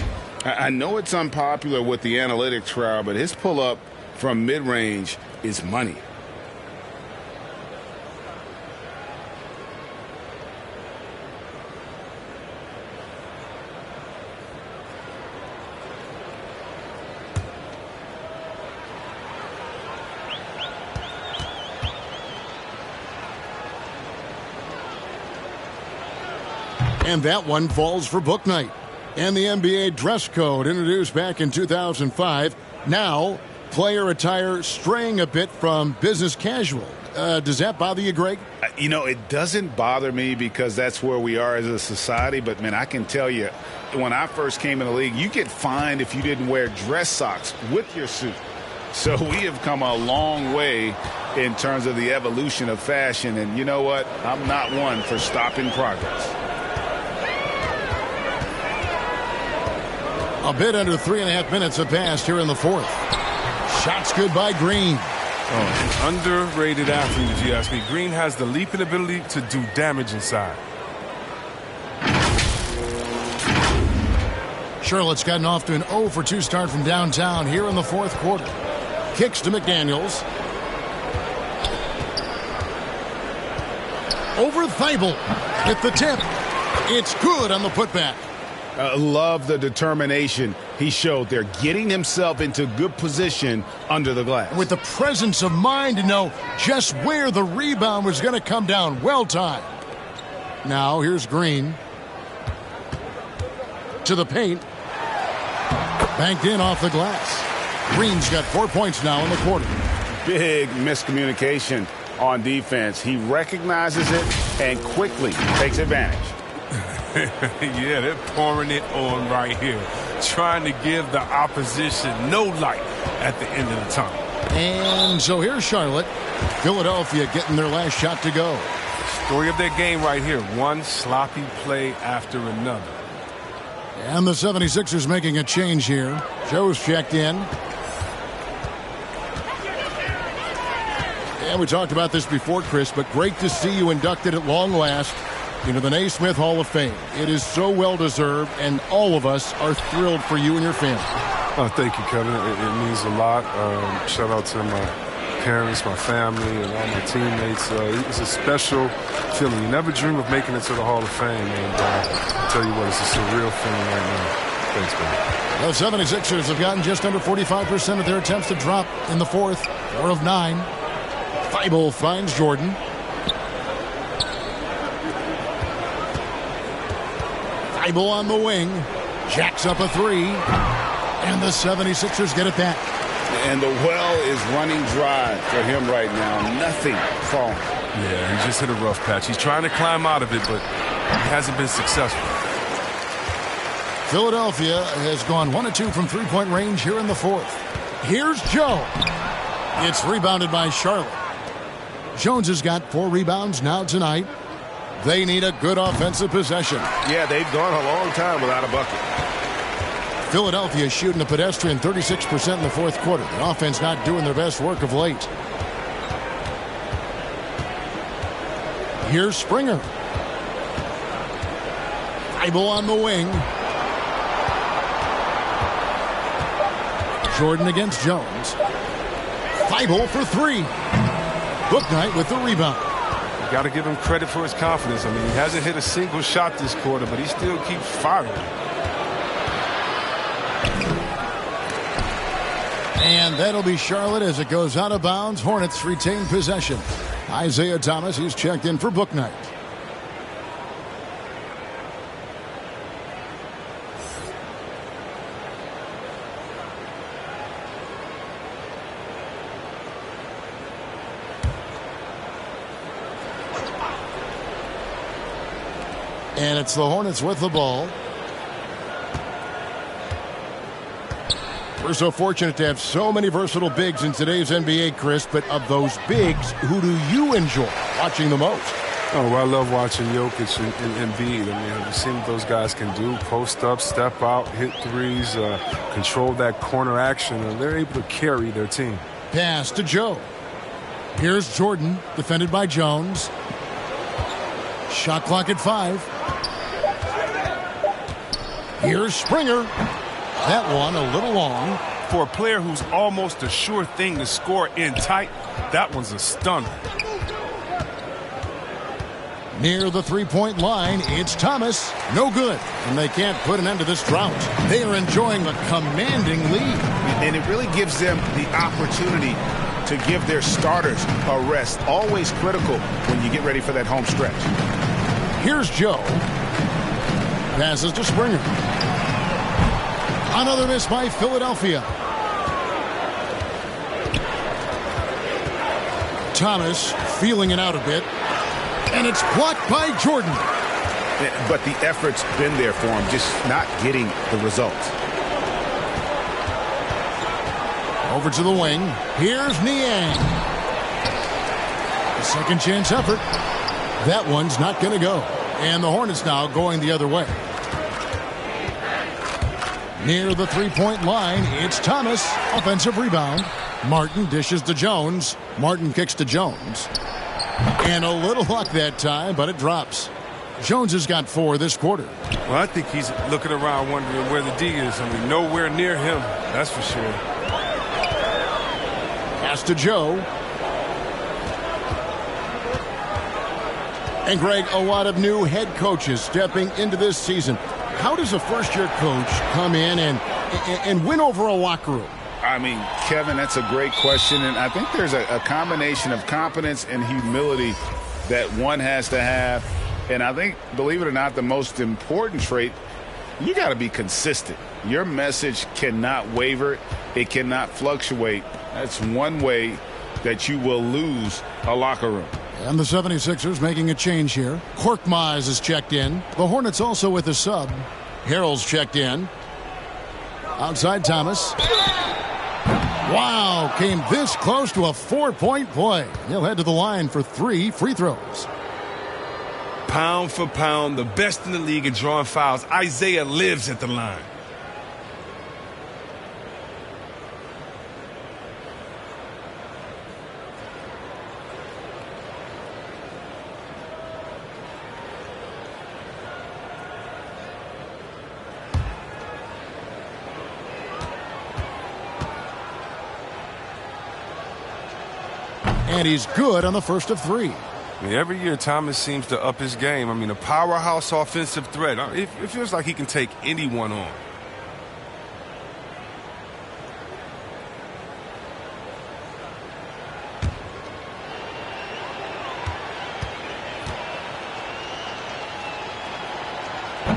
[SPEAKER 3] I know it's unpopular with the analytics crowd, but his pull-up from mid-range is money.
[SPEAKER 1] And that one falls for Bouknight. And the NBA dress code introduced back in 2005. Now, player attire straying a bit from business casual. Does that bother you, Greg?
[SPEAKER 3] You know, it doesn't bother me because that's where we are as a society. But, man, I can tell you, when I first came in the league, you get fined if you didn't wear dress socks with your suit. So we have come a long way in terms of the evolution of fashion. And you know what? I'm not one for stopping progress.
[SPEAKER 1] A bit under 3.5 minutes have passed here in the 4th. Shots good by Green.
[SPEAKER 4] Oh, an underrated athlete, if you ask me. Green has the leaping ability to do damage inside.
[SPEAKER 1] Charlotte's gotten off to an 0 for 2 start from downtown here in the 4th quarter. Kicks to McDaniels. Over Thibault. Hit the tip. It's good on the putback.
[SPEAKER 7] Love the determination he showed there, getting himself into good position under the glass.
[SPEAKER 1] With the presence of mind to know just where the rebound was going to come down. Well timed. Now here's Green. To the paint. Banked in off the glass. Green's got 4 points now in the quarter.
[SPEAKER 7] Big miscommunication on defense. He recognizes it and quickly takes advantage.
[SPEAKER 4] Yeah, they're pouring it on right here. Trying to give the opposition no light at the end of the tunnel.
[SPEAKER 1] And so here's Charlotte. Philadelphia getting their last shot to go.
[SPEAKER 4] Story of their game right here. One sloppy play after another.
[SPEAKER 1] And the 76ers making a change here. Joe's checked in. And we talked about this before, Chris, but great to see you inducted at long last into the Naismith Hall of Fame. It is so well-deserved, and all of us are thrilled for you and your family.
[SPEAKER 5] Oh, thank you, Kevin. It means a lot. Shout out to my parents, my family, and all my teammates. It's a special feeling. You never dream of making it to the Hall of Fame, and I'll tell you what, it's a surreal feeling right now. Thanks, man.
[SPEAKER 1] The 76ers have gotten just under 45% of their attempts to drop in the 4th. 4 of 9. Thibault finds Jordan. Thibault on the wing. Jacks up a 3. And the 76ers get it back.
[SPEAKER 3] And the well is running dry for him right now. Nothing falling.
[SPEAKER 4] Yeah, he just hit a rough patch. He's trying to climb out of it, but he hasn't been successful.
[SPEAKER 1] Philadelphia has gone 1 of 2 from three-point range here in the 4th. Here's Joe. It's rebounded by Charlotte. Jones has got 4 rebounds now tonight. They need a good offensive possession.
[SPEAKER 7] Yeah, they've gone a long time without a bucket.
[SPEAKER 1] Philadelphia shooting a pedestrian 36% in the 4th quarter. The offense not doing their best work of late. Here's Springer. Thibault on the wing. Jordan against Jones. Feibel for three. Bouknight with the rebound.
[SPEAKER 5] You got to give him credit for his confidence. I mean, he hasn't hit a single shot this quarter, but he still keeps firing.
[SPEAKER 1] And that'll be Charlotte as it goes out of bounds. Hornets retain possession. Isaiah Thomas, he's checked in for Bouknight. And it's the Hornets with the ball. We're so fortunate to have so many versatile bigs in today's NBA, Chris, but of those bigs, who do you enjoy watching the most?
[SPEAKER 5] Oh, well, I love watching Jokic and Embiid. I mean, we've seen what those guys can do. Post up, step out, hit threes, control that corner action, and they're able to carry their team.
[SPEAKER 1] Pass to Joe. Here's Jordan, defended by Jones. Shot clock at 5. Here's Springer. That one a little long.
[SPEAKER 4] For a player who's almost a sure thing to score in tight, that one's a stunner.
[SPEAKER 1] Near the three-point line, it's Thomas. No good. And they can't put an end to this drought. They are enjoying a commanding lead.
[SPEAKER 3] And it really gives them the opportunity to give their starters a rest. Always critical when you get ready for that home stretch.
[SPEAKER 1] Here's Joe. Passes to Springer. Another miss by Philadelphia. Thomas feeling it out a bit. And it's blocked by Jordan.
[SPEAKER 3] But the effort's been there for him, just not getting the results.
[SPEAKER 1] Over to the wing. Here's Niang. A second chance effort. That one's not going to go. And the Hornets now going the other way. Near the three-point line, it's Thomas. Offensive rebound. Martin dishes to Jones. Martin kicks to Jones. And a little luck that time, but it drops. Jones has got 4 this quarter.
[SPEAKER 4] Well, I think he's looking around wondering where the D is. I mean, nowhere near him, that's for sure.
[SPEAKER 1] Pass to Joe. And Greg, a lot of new head coaches stepping into this season. How does a first-year coach come in and win over a locker room?
[SPEAKER 3] I mean, Kevin, that's a great question. And I think there's a combination of confidence and humility that one has to have. And I think, believe it or not, the most important trait, you got to be consistent. Your message cannot waver. It cannot fluctuate. That's one way that you will lose a locker room.
[SPEAKER 1] And the 76ers making a change here. Korkmaz is checked in. The Hornets also with a sub. Harrell's checked in. Outside Thomas. Wow, came this close to a 4-point play. He'll head to the line for 3 free throws.
[SPEAKER 4] Pound for pound, the best in the league at drawing fouls. Isaiah lives at the line.
[SPEAKER 1] And he's good on the first of 3.
[SPEAKER 4] I mean, every year Thomas seems to up his game. I mean, a powerhouse offensive threat. It feels like he can take anyone on.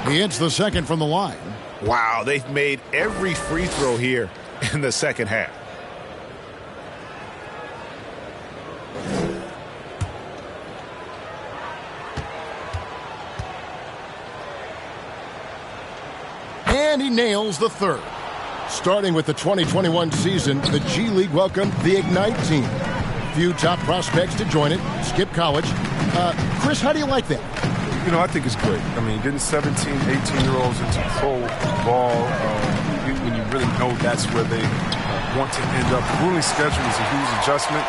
[SPEAKER 1] He hits the second from the line.
[SPEAKER 3] Wow, they've made every free throw here in the second half.
[SPEAKER 1] And he nails the third. Starting with the 2021 season, the G League welcomed the Ignite team. Few top prospects to join it. Skip college. Chris, how do you like that?
[SPEAKER 5] You know, I think it's great. I mean, getting 17, 18-year-olds into pro ball, when you really know that's where they want to end up. The ruling schedule is a huge adjustment.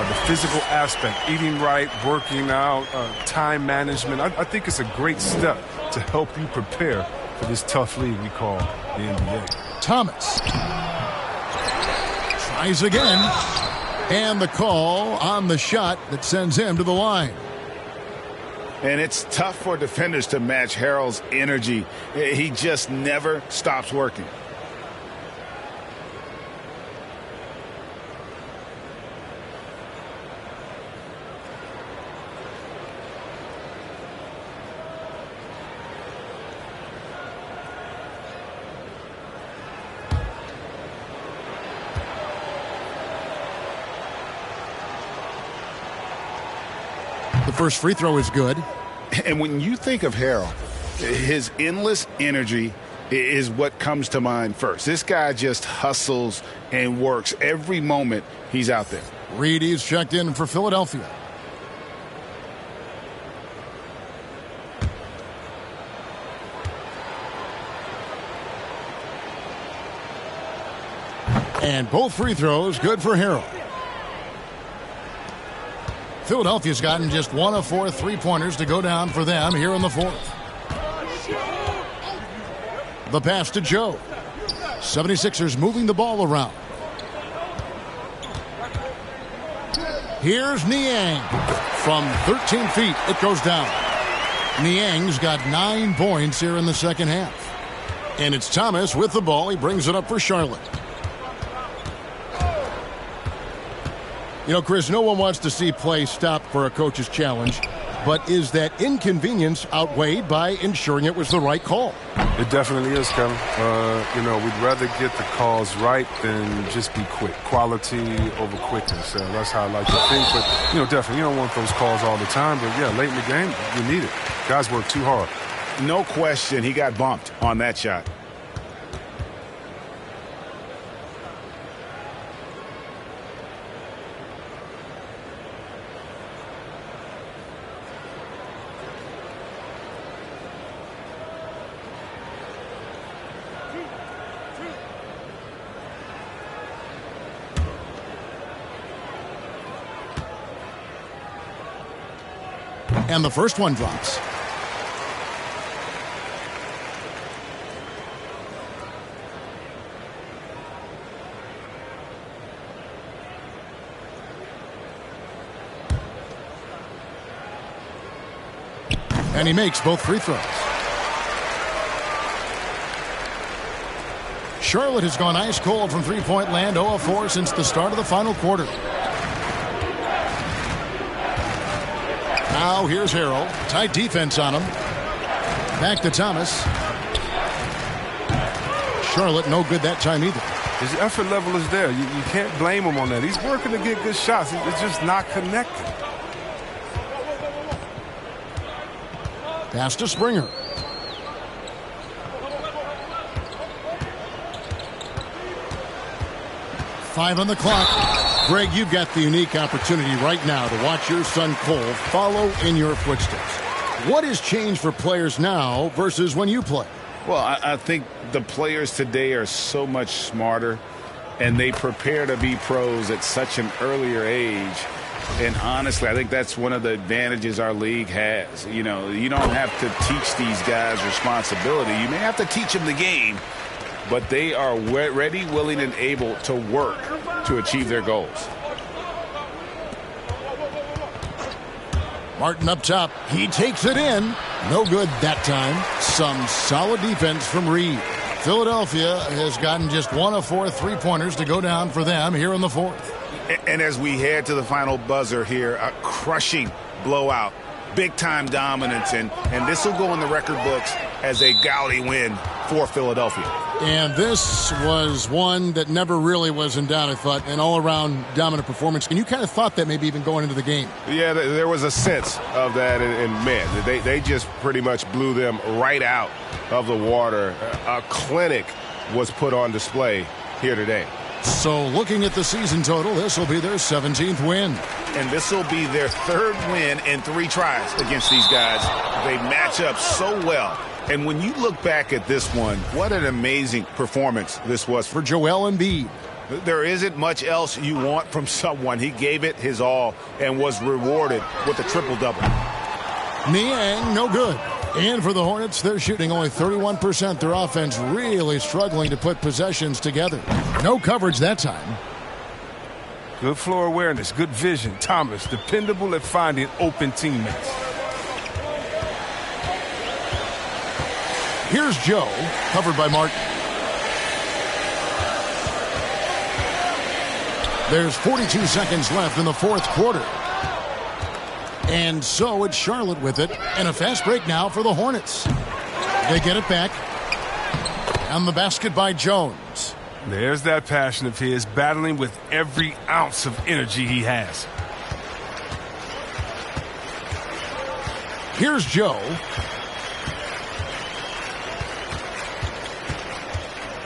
[SPEAKER 5] The physical aspect, eating right, working out, time management. I think it's a great step to help you prepare for this tough league we call the NBA.
[SPEAKER 1] Thomas. Tries again. And the call on the shot that sends him to the line.
[SPEAKER 3] And it's tough for defenders to match Harrell's energy. He just never stops working.
[SPEAKER 1] The first free throw is good.
[SPEAKER 3] And when you think of Harrell, his endless energy is what comes to mind first. This guy just hustles and works every moment he's out there.
[SPEAKER 1] Reedy's checked in for Philadelphia. And both free throws good for Harrell. Philadelphia's gotten just 1 of 4 3-pointers to go down for them here in the fourth. The pass to Joe. 76ers moving the ball around. Here's Niang. From 13 feet, it goes down. Niang's got 9 points here in the second half. And it's Thomas with the ball. He brings it up for Charlotte. You know, Chris, no one wants to see play stop for a coach's challenge, but is that inconvenience outweighed by ensuring it was the right call?
[SPEAKER 5] It definitely is, Kevin. We'd rather get the calls right than just be quick. Quality over quickness. That's how I like to think. But, definitely, you don't want those calls all the time. But, yeah, late in the game, you need it. Guys work too hard.
[SPEAKER 3] No question he got bumped on that shot.
[SPEAKER 1] And the first one drops. And he makes both free throws. Charlotte has gone ice cold from three-point land, 0 of 4 since the start of the final quarter. Now here's Harrell. Tight defense on him. Back to Thomas. Charlotte no good that time either.
[SPEAKER 5] His effort level is there. You can't blame him on that. He's working to get good shots. It's just not connected.
[SPEAKER 1] Pass to Springer. Five on the clock. Greg, you've got the unique opportunity right now to watch your son Cole follow in your footsteps. What has changed for players now versus when you play?
[SPEAKER 3] Well, I think the players today are so much smarter, and they prepare to be pros at such an earlier age. And honestly, I think that's one of the advantages our league has. You don't have to teach these guys responsibility. You may have to teach them the game, but they are ready, willing, and able to work to achieve their goals.
[SPEAKER 1] Martin up top. He takes it in. No good that time. Some solid defense from Reed. Philadelphia has gotten just 1 of 4 3-pointers to go down for them here in the fourth.
[SPEAKER 3] And as we head to the final buzzer here, a crushing blowout. Big-time dominance, and this will go in the record books as a gaudy win for Philadelphia.
[SPEAKER 1] And this was one that never really was in doubt, I thought, an all-around dominant performance. And you kind of thought that maybe even going into the game.
[SPEAKER 7] Yeah, there was a sense of that, and man, they just pretty much blew them right out of the water. A clinic was put on display here today.
[SPEAKER 1] So looking at the season total, this will be their 17th win.
[SPEAKER 3] And this will be their 3rd win in 3 tries against these guys. They match up so well. And when you look back at this one, what an amazing performance this was for
[SPEAKER 1] Joel Embiid.
[SPEAKER 3] There isn't much else you want from someone. He gave it his all and was rewarded with a triple-double.
[SPEAKER 1] Niang, no good. And for the Hornets, they're shooting only 31%. Their offense really struggling to put possessions together. No coverage that time.
[SPEAKER 4] Good floor awareness, good vision. Thomas, dependable at finding open teammates.
[SPEAKER 1] Here's Joe, covered by Martin. There's 42 seconds left in the fourth quarter. And so it's Charlotte with it, and a fast break now for the Hornets. They get it back. And the basket by Jones.
[SPEAKER 4] There's that passion of his, battling with every ounce of energy he has.
[SPEAKER 1] Here's Joe.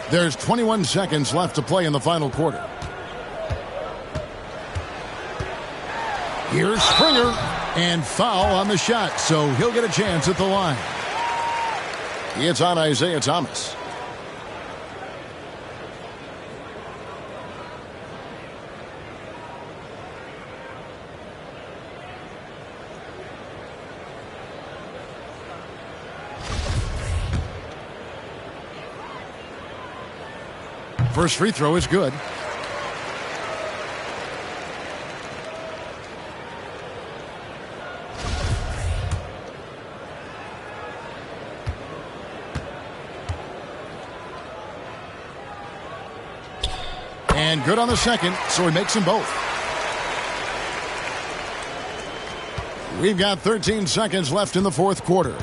[SPEAKER 1] There's 21 seconds left to play in the final quarter. Here's Springer, and foul on the shot, so he'll get a chance at the line. It's on Isaiah Thomas. First free throw is good. And good on the second, so he makes them both. We've got 13 seconds left in the fourth quarter.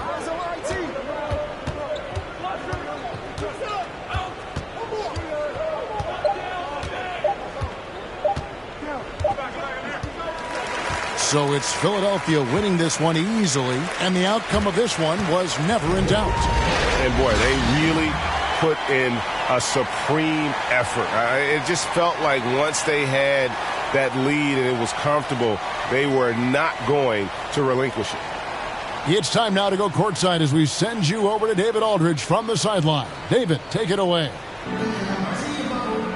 [SPEAKER 1] So it's Philadelphia winning this one easily, and the outcome of this one was never in doubt.
[SPEAKER 7] And boy, they really put in a supreme effort. It just felt like once they had that lead and it was comfortable, they were not going to relinquish it.
[SPEAKER 1] It's time now to go courtside as we send you over to David Aldridge from the sideline. David, take it away.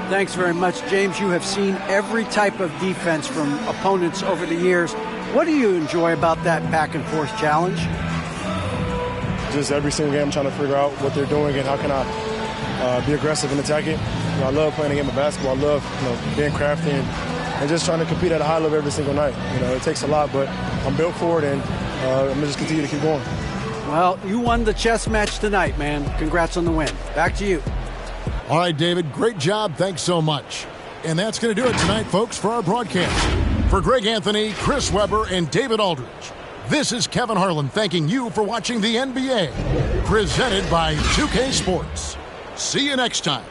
[SPEAKER 2] Thanks very much, James. You have seen every type of defense from opponents over the years. What do you enjoy about that back-and-forth challenge?
[SPEAKER 12] Just every single game I'm trying to figure out what they're doing and how can I be aggressive and attack it. I love playing a game of basketball. I love being crafty and just trying to compete at a high level every single night. It takes a lot, but I'm built for it, and I'm going to just continue to keep going.
[SPEAKER 2] Well, you won the chess match tonight, man. Congrats on the win. Back to you.
[SPEAKER 1] All right, David, great job. Thanks so much. And that's going to do it tonight, folks, for our broadcast. For Greg Anthony, Chris Webber, and David Aldridge, this is Kevin Harlan thanking you for watching the NBA, presented by 2K Sports. See you next time.